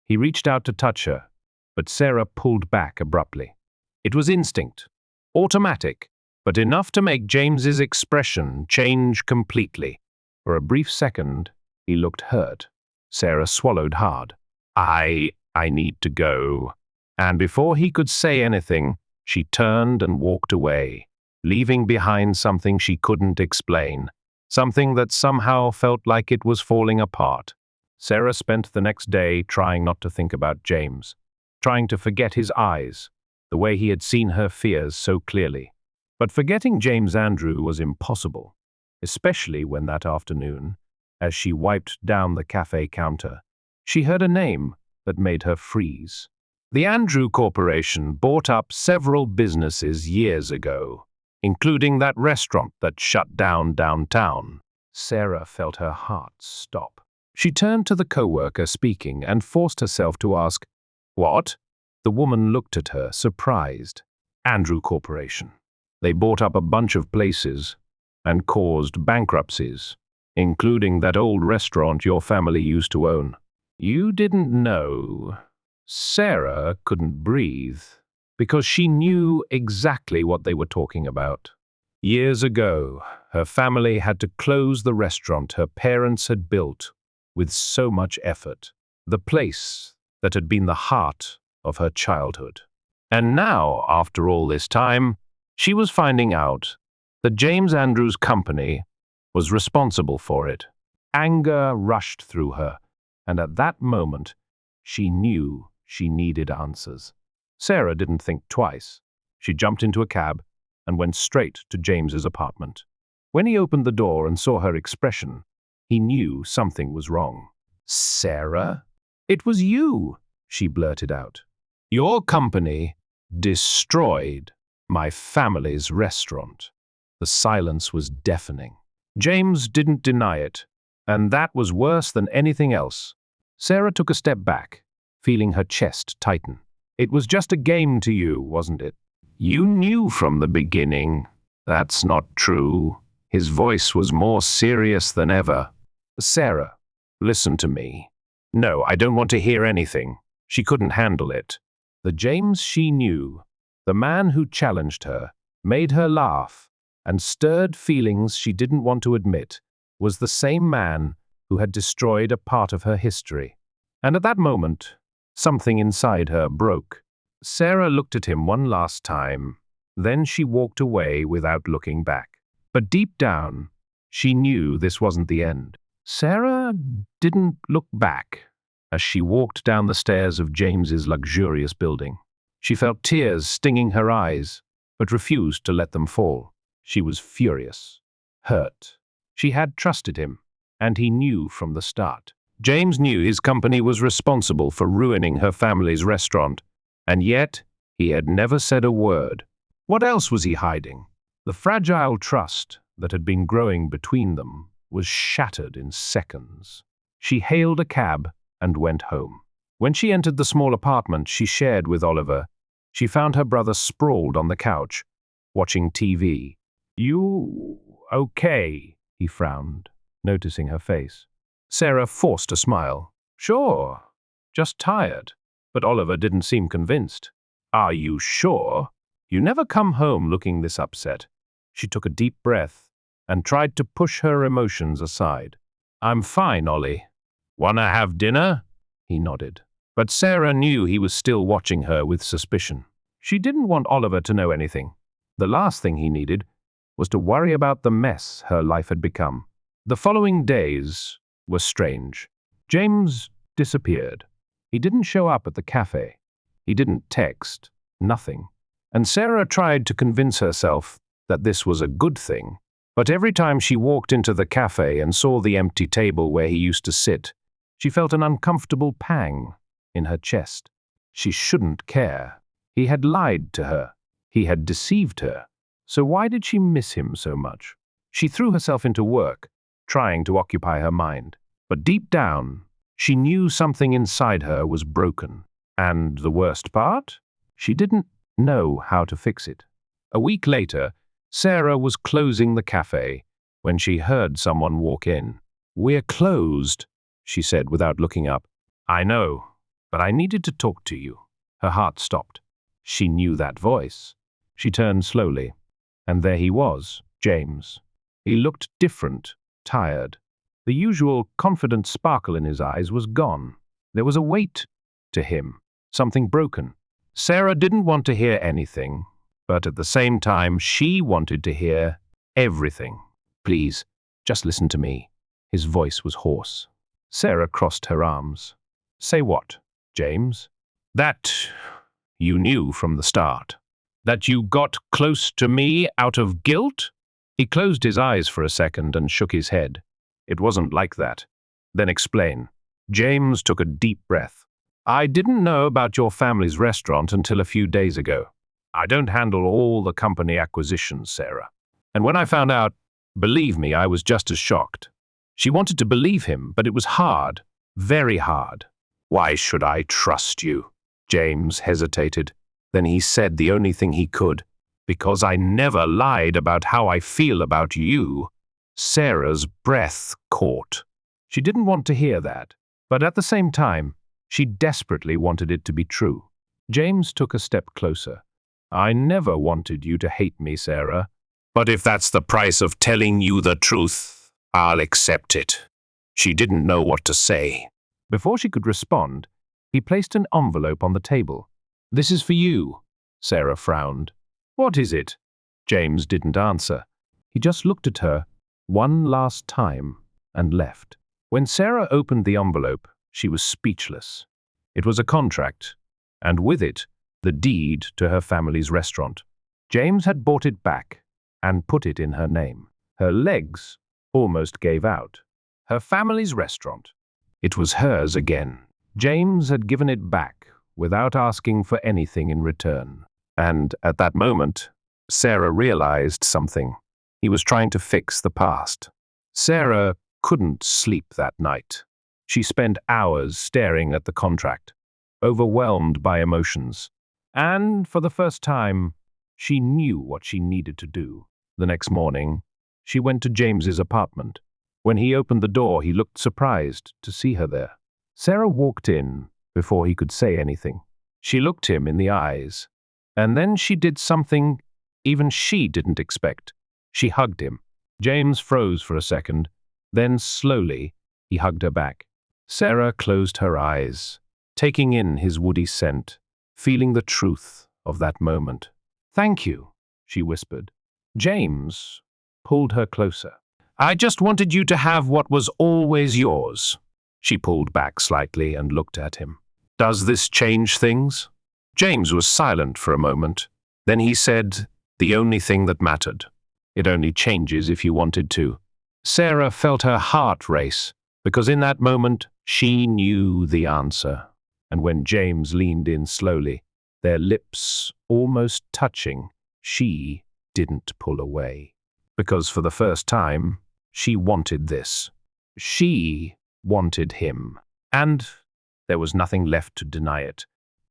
He reached out to touch her, but Sarah pulled back abruptly. It was instinct, automatic, but enough to make James's expression change completely. For a brief second, he looked hurt. Sarah swallowed hard. I need to go." And before he could say anything, she turned and walked away, leaving behind something she couldn't explain, something that somehow felt like it was falling apart. Sarah spent the next day trying not to think about James, trying to forget his eyes, the way he had seen her fears so clearly. But forgetting James Andrew was impossible, especially when that afternoon, as she wiped down the cafe counter, she heard a name that made her freeze. The Andrew Corporation bought up several businesses years ago, including that restaurant that shut down downtown. Sarah felt her heart stop. She turned to the coworker speaking and forced herself to ask, "What?" The woman looked at her, surprised. Andrew Corporation. They bought up a bunch of places and caused bankruptcies, including that old restaurant your family used to own. You didn't know. Sarah couldn't breathe because she knew exactly what they were talking about. Years ago, her family had to close the restaurant her parents had built with so much effort, the place that had been the heart of her childhood. And now, after all this time, she was finding out that James Andrews' company was responsible for it. Anger rushed through her, and at that moment, she knew she needed answers. Sarah didn't think twice. She jumped into a cab and went straight to James's apartment. When he opened the door and saw her expression, he knew something was wrong. "Sarah? It was you," she blurted out. "Your company destroyed my family's restaurant." The silence was deafening. James didn't deny it, and that was worse than anything else. Sarah took a step back, feeling her chest tighten. "It was just a game to you, wasn't it?" "You knew from the beginning." "That's not true." His voice was more serious than ever. "Sarah, listen to me." "No, I don't want to hear anything." She couldn't handle it. The James she knew, the man who challenged her, made her laugh, and stirred feelings she didn't want to admit, was the same man who had destroyed a part of her history. And at that moment, something inside her broke. Sarah looked at him one last time, then she walked away without looking back. But deep down, she knew this wasn't the end. Sarah didn't look back as she walked down the stairs of James's luxurious building. She felt tears stinging her eyes, but refused to let them fall. She was furious, hurt. She had trusted him, and he knew from the start. James knew his company was responsible for ruining her family's restaurant, and yet he had never said a word. What else was he hiding? The fragile trust that had been growing between them was shattered in seconds. She hailed a cab and went home. When she entered the small apartment she shared with Oliver, she found her brother sprawled on the couch, watching TV. "You okay?" he frowned, noticing her face. Sarah forced a smile. "Sure, just tired." But Oliver didn't seem convinced. "Are you sure? You never come home looking this upset." She took a deep breath and tried to push her emotions aside. "I'm fine, Ollie." "Wanna have dinner?" He nodded. But Sarah knew he was still watching her with suspicion. She didn't want Oliver to know anything. The last thing he needed was to worry about the mess her life had become. The following days were strange. James disappeared. He didn't show up at the cafe. He didn't text. Nothing. And Sarah tried to convince herself that this was a good thing. But every time she walked into the cafe and saw the empty table where he used to sit, she felt an uncomfortable pang in her chest. She shouldn't care. He had lied to her. He had deceived her. So why did she miss him so much? She threw herself into work, trying to occupy her mind. But deep down, she knew something inside her was broken. And the worst part? She didn't know how to fix it. A week later, Sarah was closing the cafe when she heard someone walk in. "We're closed," she said without looking up. "I know, but I needed to talk to you." Her heart stopped. She knew that voice. She turned slowly, and there he was, James. He looked different, tired. The usual confident sparkle in his eyes was gone. There was a weight to him, something broken. Sarah didn't want to hear anything, but at the same time she wanted to hear everything. "Please, just listen to me." His voice was hoarse. Sarah crossed her arms. "Say what, James?" "That you knew from the start. That you got close to me out of guilt?" He closed his eyes for a second and shook his head. "It wasn't like that." "Then explain." James took a deep breath. I didn't know about your family's restaurant until a few days ago. I don't handle all the company acquisitions, Sarah. And when I found out, believe me, I was just as shocked. She wanted to believe him, but it was hard, very hard. Why should I trust you? James hesitated. Then he said the only thing he could. Because I never lied about how I feel about you. Sarah's breath caught. She didn't want to hear that, but at the same time, she desperately wanted it to be true. James took a step closer. I never wanted you to hate me, Sarah. But if that's the price of telling you the truth, I'll accept it. She didn't know what to say. Before she could respond, he placed an envelope on the table. This is for you, Sarah frowned. What is it? James didn't answer. He just looked at her one last time and left. When Sarah opened the envelope, she was speechless. It was a contract, and with it, the deed to her family's restaurant. James had bought it back and put it in her name. Her legs almost gave out. Her family's restaurant. It was hers again. James had given it back without asking for anything in return. And at that moment, Sarah realized something. He was trying to fix the past. Sarah couldn't sleep that night. She spent hours staring at the contract, overwhelmed by emotions. And for the first time, she knew what she needed to do. The next morning, she went to James's apartment. When he opened the door, he looked surprised to see her there. Sarah walked in before he could say anything. She looked him in the eyes, and then she did something even she didn't expect. She hugged him. James froze for a second, then slowly he hugged her back. Sarah closed her eyes, taking in his woody scent, feeling the truth of that moment. Thank you, she whispered. James pulled her closer. I just wanted you to have what was always yours. She pulled back slightly and looked at him. Does this change things? James was silent for a moment. Then he said, the only thing that mattered. It only changes if you wanted to. Sarah felt her heart race, because in that moment, she knew the answer. And when James leaned in slowly, their lips almost touching, she didn't pull away. Because for the first time, she wanted this. She wanted him. And there was nothing left to deny it.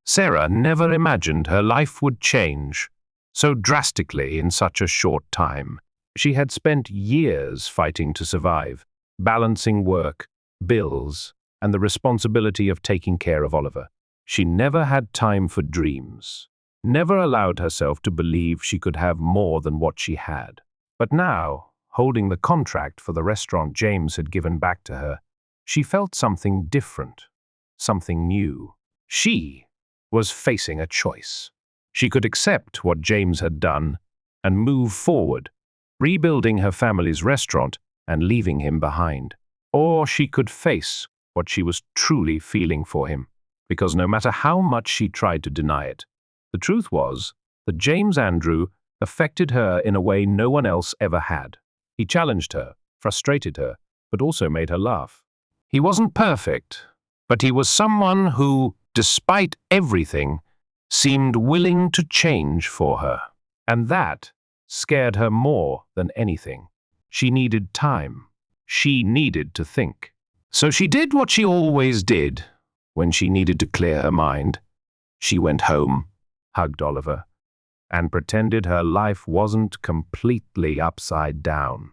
Sarah never imagined her life would change so drastically in such a short time. She had spent years fighting to survive, balancing work, bills, and the responsibility of taking care of Oliver. She never had time for dreams, never allowed herself to believe she could have more than what she had. But now, holding the contract for the restaurant James had given back to her, she felt something different, something new. She was facing a choice. She could accept what James had done and move forward, rebuilding her family's restaurant and leaving him behind. Or she could face what she was truly feeling for him, because no matter how much she tried to deny it, the truth was that James Andrew affected her in a way no one else ever had. He challenged her, frustrated her, but also made her laugh. He wasn't perfect, but he was someone who, despite everything, seemed willing to change for her. And that scared her more than anything. She needed time. She needed to think. So she did what she always did when she needed to clear her mind. She went home, hugged Oliver, and pretended her life wasn't completely upside down.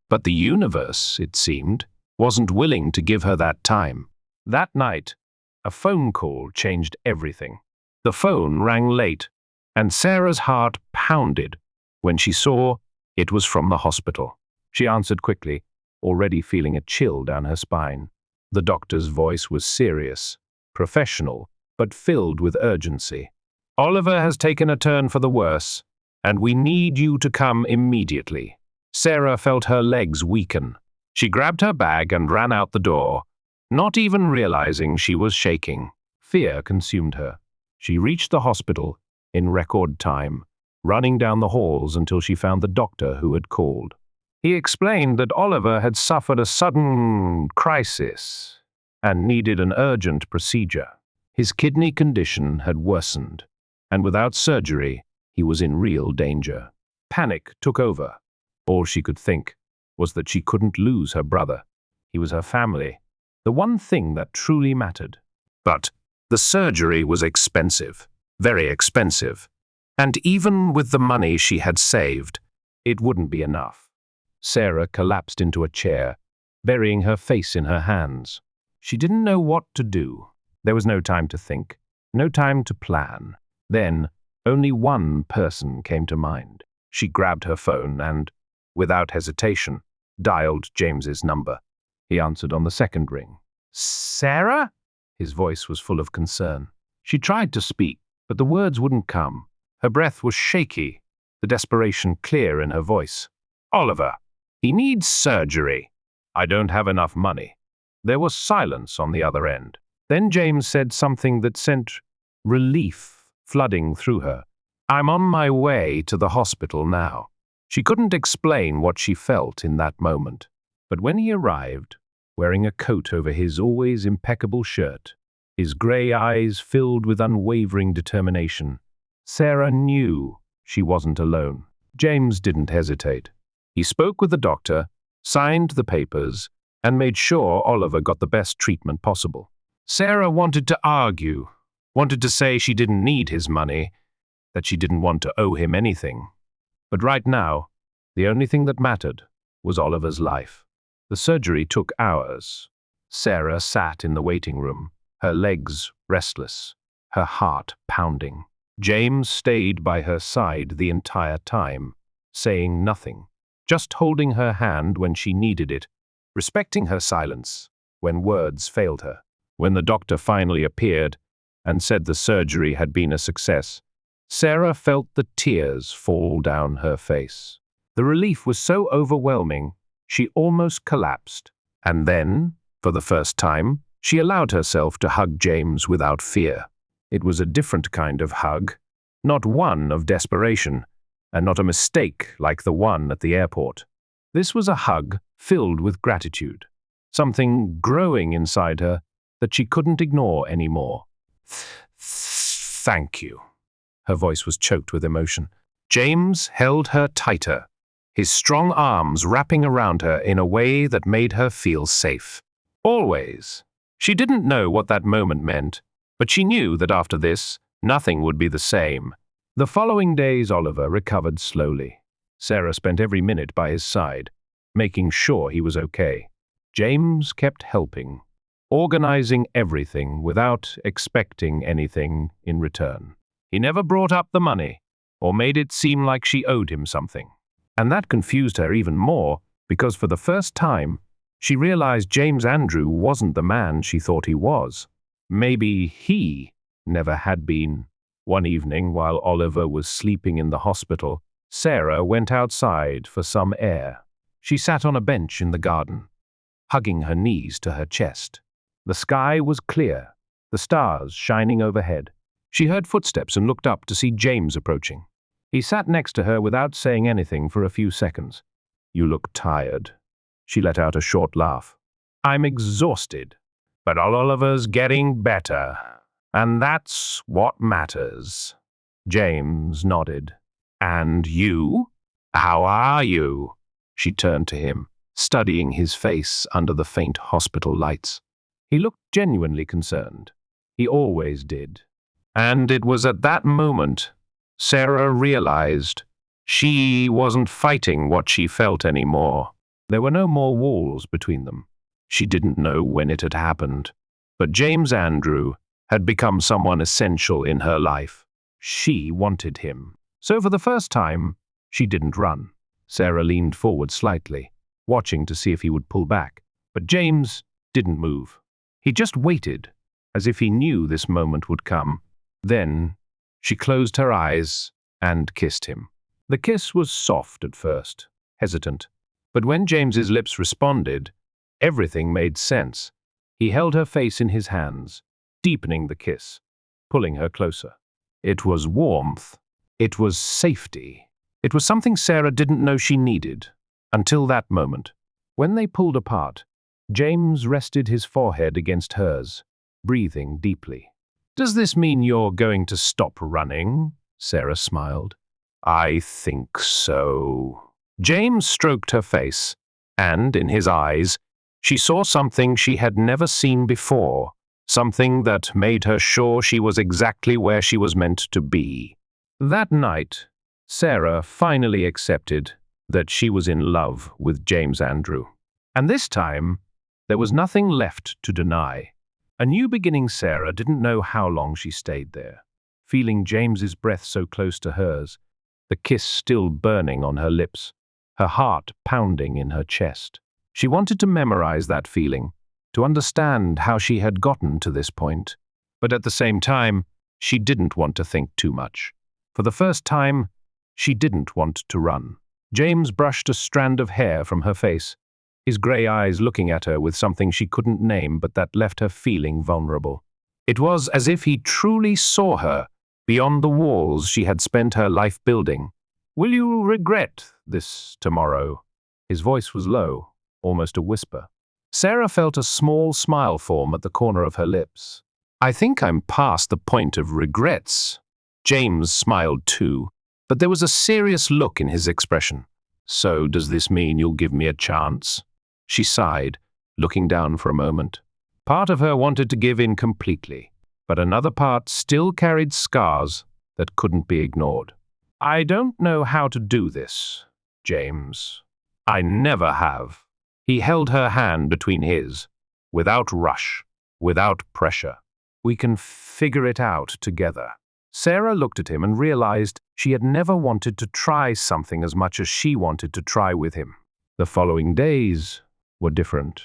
But the universe, it seemed, wasn't willing to give her that time. That night, a phone call changed everything. The phone rang late, and Sarah's heart pounded when she saw it was from the hospital. She answered quickly, already feeling a chill down her spine. The doctor's voice was serious, professional, but filled with urgency. Oliver has taken a turn for the worse, and we need you to come immediately. Sarah felt her legs weaken. She grabbed her bag and ran out the door, not even realizing she was shaking. Fear consumed her. She reached the hospital in record time, running down the halls until she found the doctor who had called. He explained that Oliver had suffered a sudden crisis and needed an urgent procedure. His kidney condition had worsened, and without surgery, he was in real danger. Panic took over. All she could think was that she couldn't lose her brother. He was her family, the one thing that truly mattered. But the surgery was expensive, very expensive, and even with the money she had saved, it wouldn't be enough. Sarah collapsed into a chair, burying her face in her hands. She didn't know what to do. There was no time to think, no time to plan. Then, only one person came to mind. She grabbed her phone and, without hesitation, dialed James's number. He answered on the second ring. "Sarah?" His voice was full of concern. She tried to speak, but the words wouldn't come. Her breath was shaky, the desperation clear in her voice. "Oliver, he needs surgery. I don't have enough money." There was silence on the other end. Then James said something that sent relief flooding through her. "I'm on my way to the hospital now." She couldn't explain what she felt in that moment. But when he arrived, wearing a coat over his always impeccable shirt, his grey eyes filled with unwavering determination, Sarah knew she wasn't alone. James didn't hesitate. He spoke with the doctor, signed the papers, and made sure Oliver got the best treatment possible. Sarah wanted to argue, wanted to say she didn't need his money, that she didn't want to owe him anything. But right now, the only thing that mattered was Oliver's life. The surgery took hours. Sarah sat in the waiting room, her legs restless, her heart pounding. James stayed by her side the entire time, saying nothing, just holding her hand when she needed it, respecting her silence when words failed her. When the doctor finally appeared and said the surgery had been a success, Sarah felt the tears fall down her face. The relief was so overwhelming, she almost collapsed. And then, for the first time, she allowed herself to hug James without fear. It was a different kind of hug, not one of desperation, and not a mistake like the one at the airport. This was a hug filled with gratitude, something growing inside her that she couldn't ignore anymore. "Thank you." Her voice was choked with emotion. James held her tighter, his strong arms wrapping around her in a way that made her feel safe. Always. She didn't know what that moment meant, but she knew that after this, nothing would be the same. The following days, Oliver recovered slowly. Sarah spent every minute by his side, making sure he was okay. James kept helping, organizing everything without expecting anything in return. He never brought up the money or made it seem like she owed him something. And that confused her even more because for the first time, she realized James Andrew wasn't the man she thought he was. Maybe he never had been. One evening, while Oliver was sleeping in the hospital, Sarah went outside for some air. She sat on a bench in the garden, hugging her knees to her chest. The sky was clear, the stars shining overhead. She heard footsteps and looked up to see James approaching. He sat next to her without saying anything for a few seconds. "You look tired." She let out a short laugh. "I'm exhausted, but Oliver's getting better, and that's what matters." James nodded. "And you? How are you?" She turned to him, studying his face under the faint hospital lights. He looked genuinely concerned. He always did. And it was at that moment Sarah realized she wasn't fighting what she felt anymore. There were no more walls between them. She didn't know when it had happened, but James Andrew had become someone essential in her life. She wanted him. So for the first time, she didn't run. Sarah leaned forward slightly, watching to see if he would pull back, but James didn't move. He just waited, as if he knew this moment would come. Then she closed her eyes and kissed him. The kiss was soft at first, hesitant, but when James's lips responded, everything made sense. He held her face in his hands, deepening the kiss, pulling her closer. It was warmth. It was safety. It was something Sarah didn't know she needed, until that moment. When they pulled apart, James rested his forehead against hers, breathing deeply. Does this mean you're going to stop running? Sarah smiled. I think so. James stroked her face, and in his eyes, she saw something she had never seen before, something that made her sure she was exactly where she was meant to be. That night, Sarah finally accepted that she was in love with James Andrew. And this time, there was nothing left to deny. A new beginning Sarah didn't know how long she stayed there, feeling James's breath so close to hers, the kiss still burning on her lips, her heart pounding in her chest. She wanted to memorize that feeling, to understand how she had gotten to this point. But at the same time, she didn't want to think too much. For the first time, she didn't want to run. James brushed a strand of hair from her face, his grey eyes looking at her with something she couldn't name but that left her feeling vulnerable. It was as if he truly saw her, beyond the walls she had spent her life building. Will you regret this tomorrow? His voice was low, almost a whisper. Sarah felt a small smile form at the corner of her lips. I think I'm past the point of regrets. James smiled too, but there was a serious look in his expression. So does this mean you'll give me a chance? She sighed, looking down for a moment. Part of her wanted to give in completely, but another part still carried scars that couldn't be ignored. I don't know how to do this, James. I never have. He held her hand between his, without rush, without pressure. We can figure it out together. Sarah looked at him and realized she had never wanted to try something as much as she wanted to try with him. The following days were different.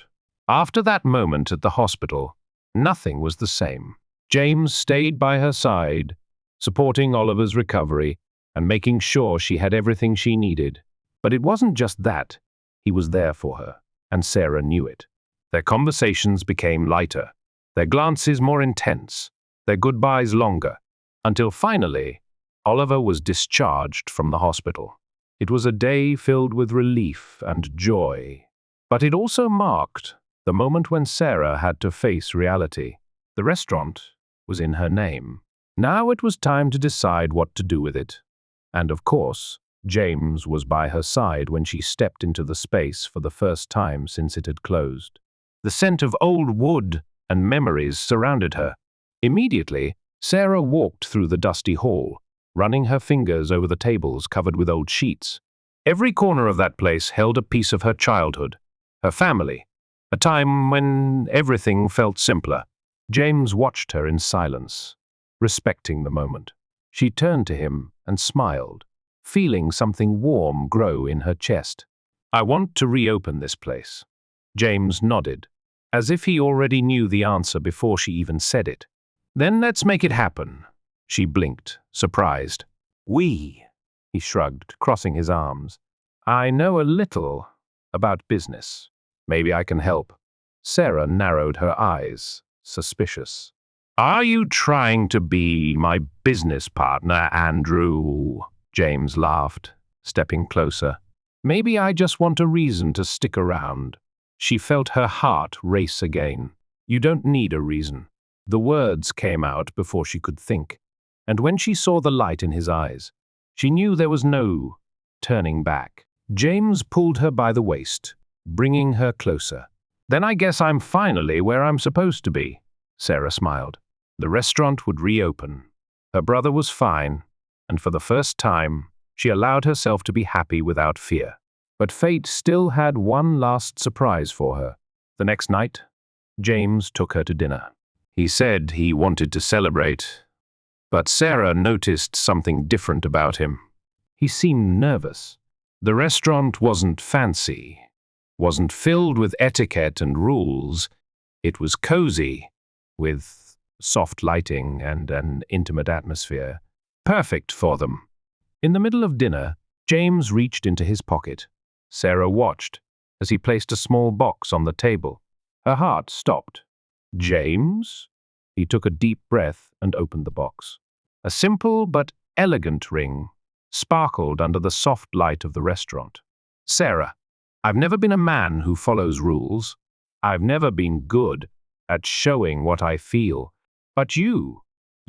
After that moment at the hospital, nothing was the same. James stayed by her side, supporting Oliver's recovery and making sure she had everything she needed. But it wasn't just that. He was there for her, and Sarah knew it. Their conversations became lighter, their glances more intense, their goodbyes longer, until finally, Oliver was discharged from the hospital. It was a day filled with relief and joy. But it also marked the moment when Sarah had to face reality. The restaurant was in her name. Now it was time to decide what to do with it. And of course, James was by her side when she stepped into the space for the first time since it had closed. The scent of old wood and memories surrounded her. Immediately, Sarah walked through the dusty hall, running her fingers over the tables covered with old sheets. Every corner of that place held a piece of her childhood, her family, a time when everything felt simpler. James watched her in silence, respecting the moment. She turned to him and smiled, feeling something warm grow in her chest. I want to reopen this place. James nodded, as if he already knew the answer before she even said it. Then let's make it happen. She blinked, surprised. We, he shrugged, crossing his arms. I know a little about business. Maybe I can help. Sarah narrowed her eyes, suspicious. Are you trying to be my business partner, Andrew? James laughed, stepping closer. Maybe I just want a reason to stick around. She felt her heart race again. You don't need a reason. The words came out before she could think, and when she saw the light in his eyes, she knew there was no turning back. James pulled her by the waist, bringing her closer. Then I guess I'm finally where I'm supposed to be, Sarah smiled. The restaurant would reopen. Her brother was fine, and for the first time, she allowed herself to be happy without fear. But fate still had one last surprise for her. The next night, James took her to dinner. He said he wanted to celebrate, but Sarah noticed something different about him. He seemed nervous. The restaurant wasn't fancy, wasn't filled with etiquette and rules. It was cozy, with soft lighting and an intimate atmosphere, perfect for them. In the middle of dinner, James reached into his pocket. Sarah watched as he placed a small box on the table. Her heart stopped. James? He took a deep breath and opened the box. A simple but elegant ring sparkled under the soft light of the restaurant. Sarah, I've never been a man who follows rules. I've never been good at showing what I feel. But you,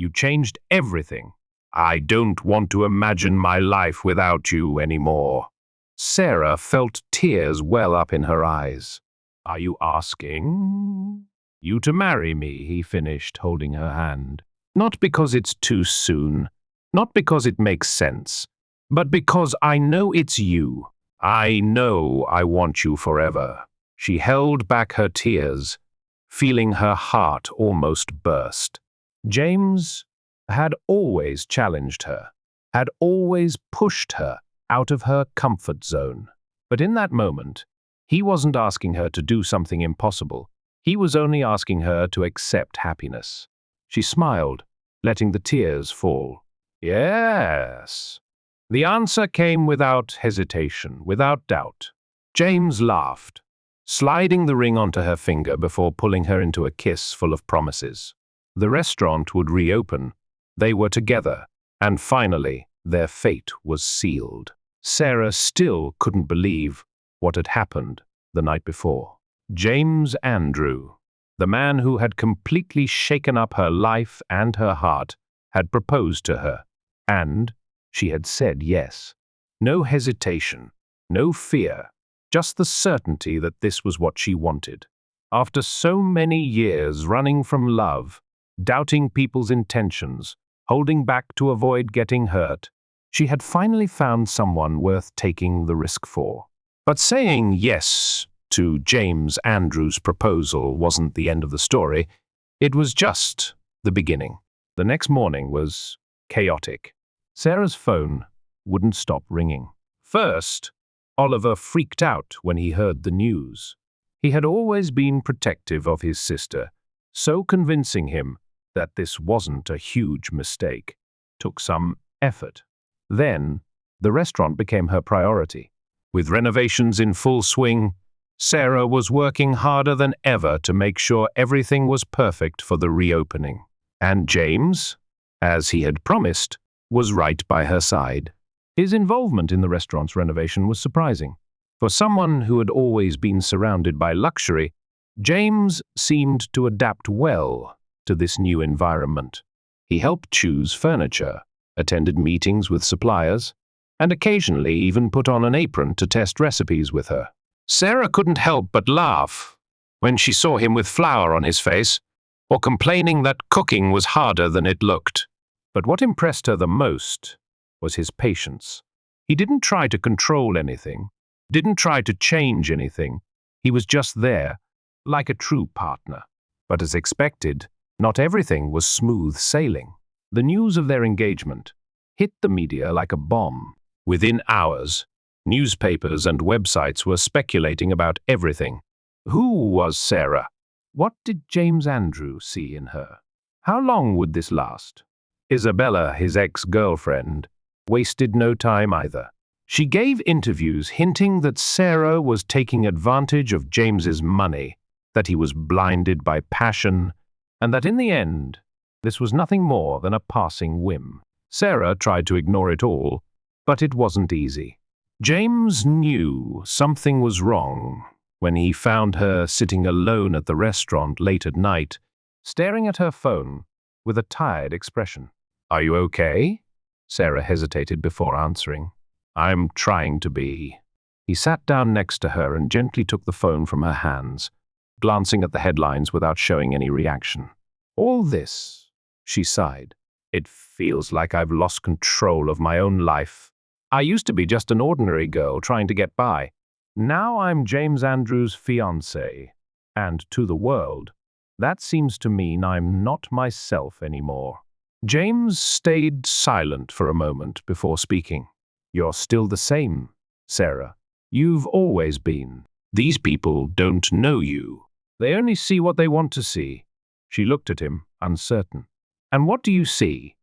You changed everything. I don't want to imagine my life without you anymore." Sarah felt tears well up in her eyes. "Are you asking you to marry me?" he finished, holding her hand. "Not because it's too soon, not because it makes sense, but because I know it's you. I know I want you forever." She held back her tears, feeling her heart almost burst. James had always challenged her, had always pushed her out of her comfort zone. But in that moment, he wasn't asking her to do something impossible. He was only asking her to accept happiness. She smiled, letting the tears fall. "Yes." The answer came without hesitation, without doubt. James laughed, sliding the ring onto her finger before pulling her into a kiss full of promises. The restaurant would reopen. They were together, and finally, their fate was sealed. Sarah still couldn't believe what had happened the night before. James Andrew, the man who had completely shaken up her life and her heart, had proposed to her, and she had said yes. No hesitation, no fear, just the certainty that this was what she wanted. After so many years running from love, doubting people's intentions, holding back to avoid getting hurt, she had finally found someone worth taking the risk for. But saying yes to James Andrews' proposal wasn't the end of the story. It was just the beginning. The next morning was chaotic. Sarah's phone wouldn't stop ringing. First, Oliver freaked out when he heard the news. He had always been protective of his sister, so convincing him that this wasn't a huge mistake took some effort. Then, the restaurant became her priority. With renovations in full swing, Sarah was working harder than ever to make sure everything was perfect for the reopening. And James, as he had promised, was right by her side. His involvement in the restaurant's renovation was surprising. For someone who had always been surrounded by luxury, James seemed to adapt well to this new environment. He helped choose furniture, attended meetings with suppliers, and occasionally even put on an apron to test recipes with her. Sarah couldn't help but laugh when she saw him with flour on his face, or complaining that cooking was harder than it looked. But what impressed her the most was his patience. He didn't try to control anything, didn't try to change anything. He was just there, like a true partner. But as expected, not everything was smooth sailing. The news of their engagement hit the media like a bomb. Within hours, newspapers and websites were speculating about everything. Who was Sarah? What did James Andrew see in her? How long would this last? Isabella, his ex-girlfriend, wasted no time either. She gave interviews hinting that Sarah was taking advantage of James's money, that he was blinded by passion, and that in the end, this was nothing more than a passing whim. Sarah tried to ignore it all, but it wasn't easy. James knew something was wrong when he found her sitting alone at the restaurant late at night, staring at her phone with a tired expression. "Are you okay?" Sarah hesitated before answering. "I'm trying to be." He sat down next to her and gently took the phone from her hands, glancing at the headlines without showing any reaction. "All this," she sighed. "It feels like I've lost control of my own life. I used to be just an ordinary girl trying to get by. Now I'm James Andrews' fiancée, and to the world, that seems to mean I'm not myself anymore." James stayed silent for a moment before speaking. "You're still the same, Sarah. You've always been. These people don't know you. They only see what they want to see." She looked at him, uncertain. "And what do you see?"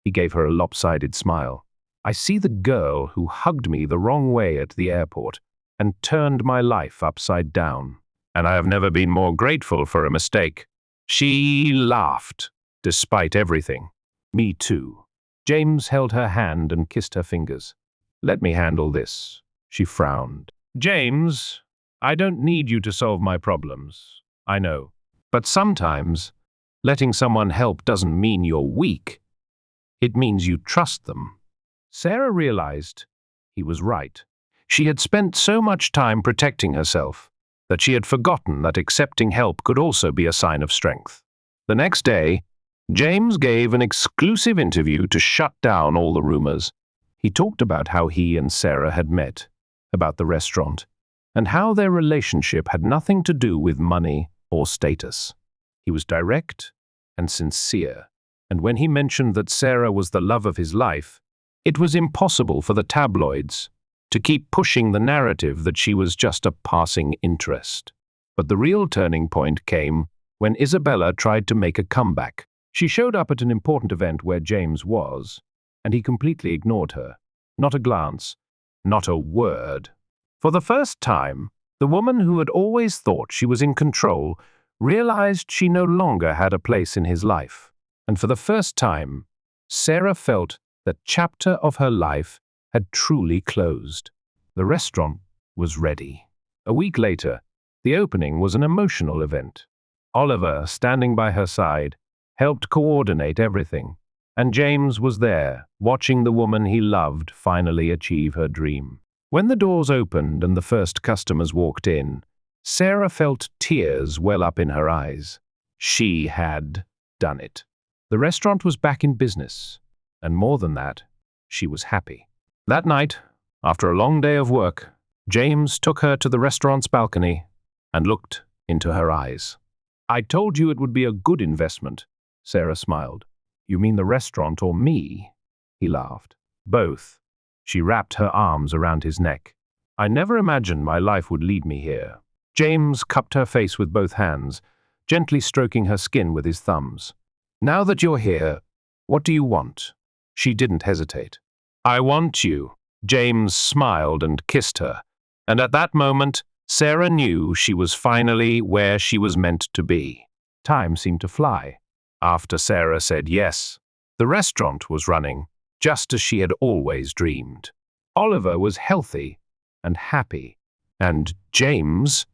He gave her a lopsided smile. "I see the girl who hugged me the wrong way at the airport and turned my life upside down. And I have never been more grateful for a mistake." She laughed, despite everything. "Me too." James held her hand and kissed her fingers. "Let me handle this." She frowned. "James, I don't need you to solve my problems. I know. But sometimes, Letting someone help doesn't mean you're weak. It means you trust them. Sarah realized he was right. She had spent so much time protecting herself that she had forgotten that accepting help could also be a sign of strength. The next day, James gave an exclusive interview to shut down all the rumors. He talked about how he and Sarah had met, about the restaurant, and how their relationship had nothing to do with money or status. He was direct and sincere, and when he mentioned that Sarah was the love of his life, it was impossible for the tabloids to keep pushing the narrative that she was just a passing interest. But the real turning point came when Isabella tried to make a comeback. She showed up at an important event where James was, and he completely ignored her. Not a glance, not a word. For the first time, the woman who had always thought she was in control realized she no longer had a place in his life. And for the first time, Sarah felt that chapter of her life had truly closed. The restaurant was ready. A week later, the opening was an emotional event. Oliver, standing by her side, helped coordinate everything, and James was there, watching the woman he loved finally achieve her dream. When the doors opened and the first customers walked in, Sarah felt tears well up in her eyes. She had done it. The restaurant was back in business, and more than that, she was happy. That night, after a long day of work, James took her to the restaurant's balcony and looked into her eyes. "I told you it would be a good investment," Sarah smiled. "You mean the restaurant or me?" He laughed. "Both." She wrapped her arms around his neck. "I never imagined my life would lead me here." James cupped her face with both hands, gently stroking her skin with his thumbs. "Now that you're here, what do you want?" She didn't hesitate. "I want you." James smiled and kissed her, and at that moment, Sarah knew she was finally where she was meant to be. Time seemed to fly. After Sarah said yes, the restaurant was running, just as she had always dreamed. Oliver was healthy and happy, and James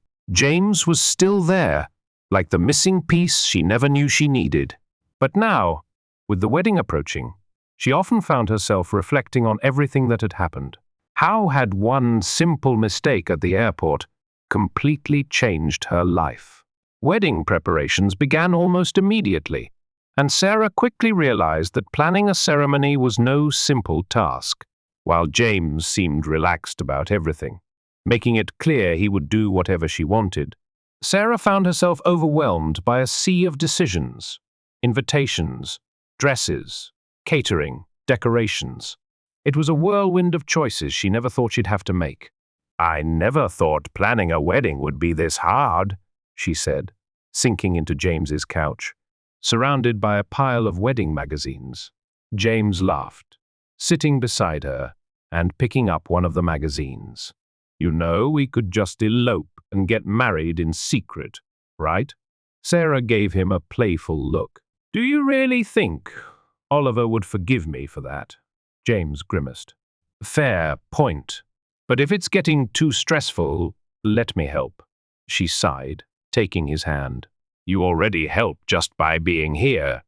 was still there, like the missing piece she never knew she needed. But now, with the wedding approaching, she often found herself reflecting on everything that had happened. How had one simple mistake at the airport completely changed her life? Wedding preparations began almost immediately, and Sarah quickly realized that planning a ceremony was no simple task, while James seemed relaxed about everything, making it clear he would do whatever she wanted. Sarah found herself overwhelmed by a sea of decisions: invitations, dresses, catering, decorations. It was a whirlwind of choices she never thought she'd have to make. "I never thought planning a wedding would be this hard," she said, sinking into James's couch, surrounded by a pile of wedding magazines. James laughed, sitting beside her and picking up one of the magazines. "You know, we could just elope and get married in secret, right?" Sarah gave him a playful look. "Do you really think Oliver would forgive me for that?" James grimaced. "Fair point. But if it's getting too stressful, let me help." She sighed, taking his hand. "You already help just by being here."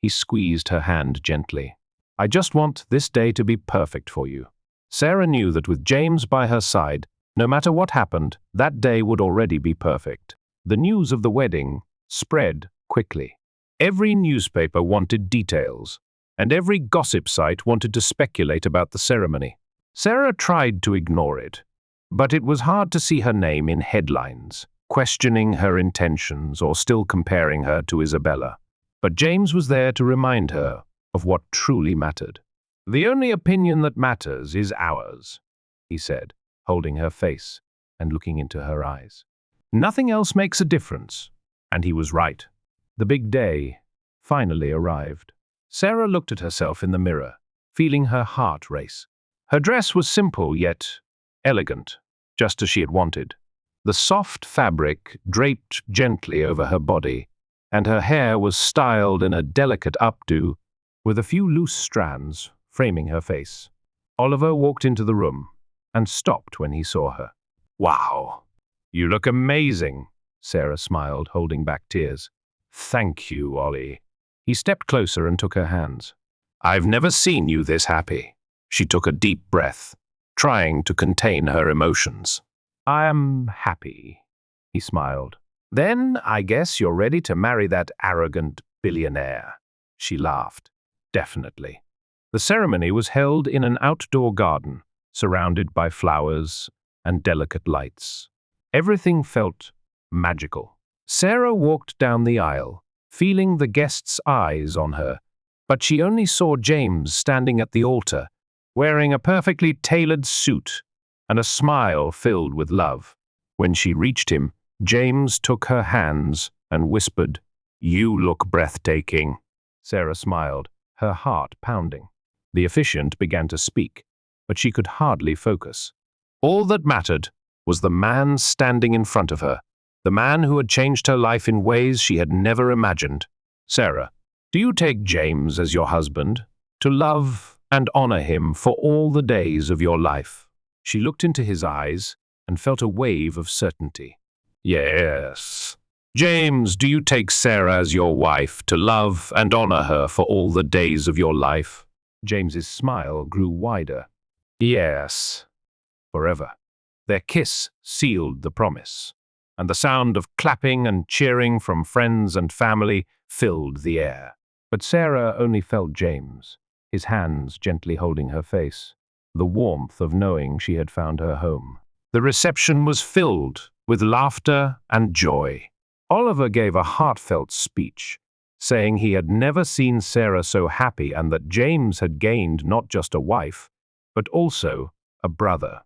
He squeezed her hand gently. "I just want this day to be perfect for you." Sarah knew that with James by her side, no matter what happened, that day would already be perfect. The news of the wedding spread quickly. Every newspaper wanted details, and every gossip site wanted to speculate about the ceremony. Sarah tried to ignore it, but it was hard to see her name in headlines, questioning her intentions or still comparing her to Isabella. But James was there to remind her of what truly mattered. "The only opinion that matters is ours," he said, holding her face and looking into her eyes. "Nothing else makes a difference." And he was right. The big day finally arrived. Sarah looked at herself in the mirror, feeling her heart race. Her dress was simple yet elegant, just as she had wanted. The soft fabric draped gently over her body, and her hair was styled in a delicate updo, with a few loose strands framing her face. Oliver walked into the room and stopped when he saw her. "Wow, you look amazing," Sarah smiled, holding back tears. Thank you, Ollie. He stepped closer and took her hands. I've never seen you this happy. She took a deep breath, trying to contain her emotions. I am happy, he smiled. Then I guess you're ready to marry that arrogant billionaire. She laughed. Definitely. The ceremony was held in an outdoor garden, surrounded by flowers and delicate lights. Everything felt magical. Sarah walked down the aisle, feeling the guests' eyes on her, but she only saw James standing at the altar, wearing a perfectly tailored suit and a smile filled with love. When she reached him, James took her hands and whispered, "You look breathtaking." Sarah smiled, her heart pounding. The officiant began to speak, but she could hardly focus. All that mattered was the man standing in front of her, the man who had changed her life in ways she had never imagined. Sarah, do you take James as your husband, to love and honor him for all the days of your life? She looked into his eyes and felt a wave of certainty. Yes. James, do you take Sarah as your wife, to love and honor her for all the days of your life? James's smile grew wider. Yes. Forever. Their kiss sealed the promise, and the sound of clapping and cheering from friends and family filled the air. But Sarah only felt James, his hands gently holding her face, the warmth of knowing she had found her home. The reception was filled with laughter and joy. Oliver gave a heartfelt speech, saying he had never seen Sarah so happy and that James had gained not just a wife, but also a brother.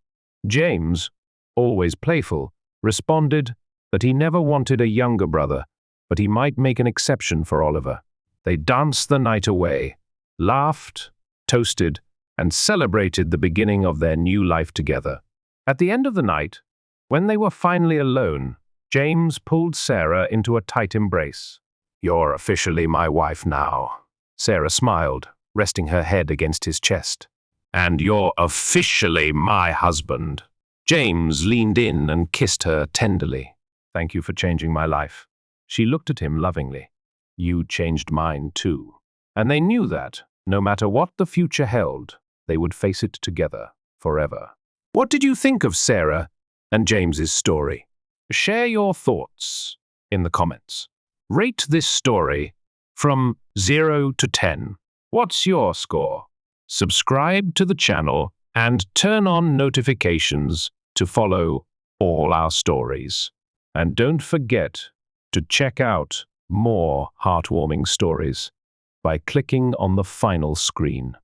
James, always playful, responded that he never wanted a younger brother, but he might make an exception for Oliver. They danced the night away, laughed, toasted, and celebrated the beginning of their new life together. At the end of the night, when they were finally alone, James pulled Sarah into a tight embrace. You're officially my wife now. Sarah smiled, resting her head against his chest. And you're officially my husband. James leaned in and kissed her tenderly. Thank you for changing my life. She looked at him lovingly. You changed mine too. And they knew that, no matter what the future held, they would face it together, forever. What did you think of Sarah and James's story? Share your thoughts in the comments. Rate this story from 0 to 10. What's your score? Subscribe to the channel and turn on notifications to follow all our stories. And don't forget to check out more heartwarming stories by clicking on the final screen.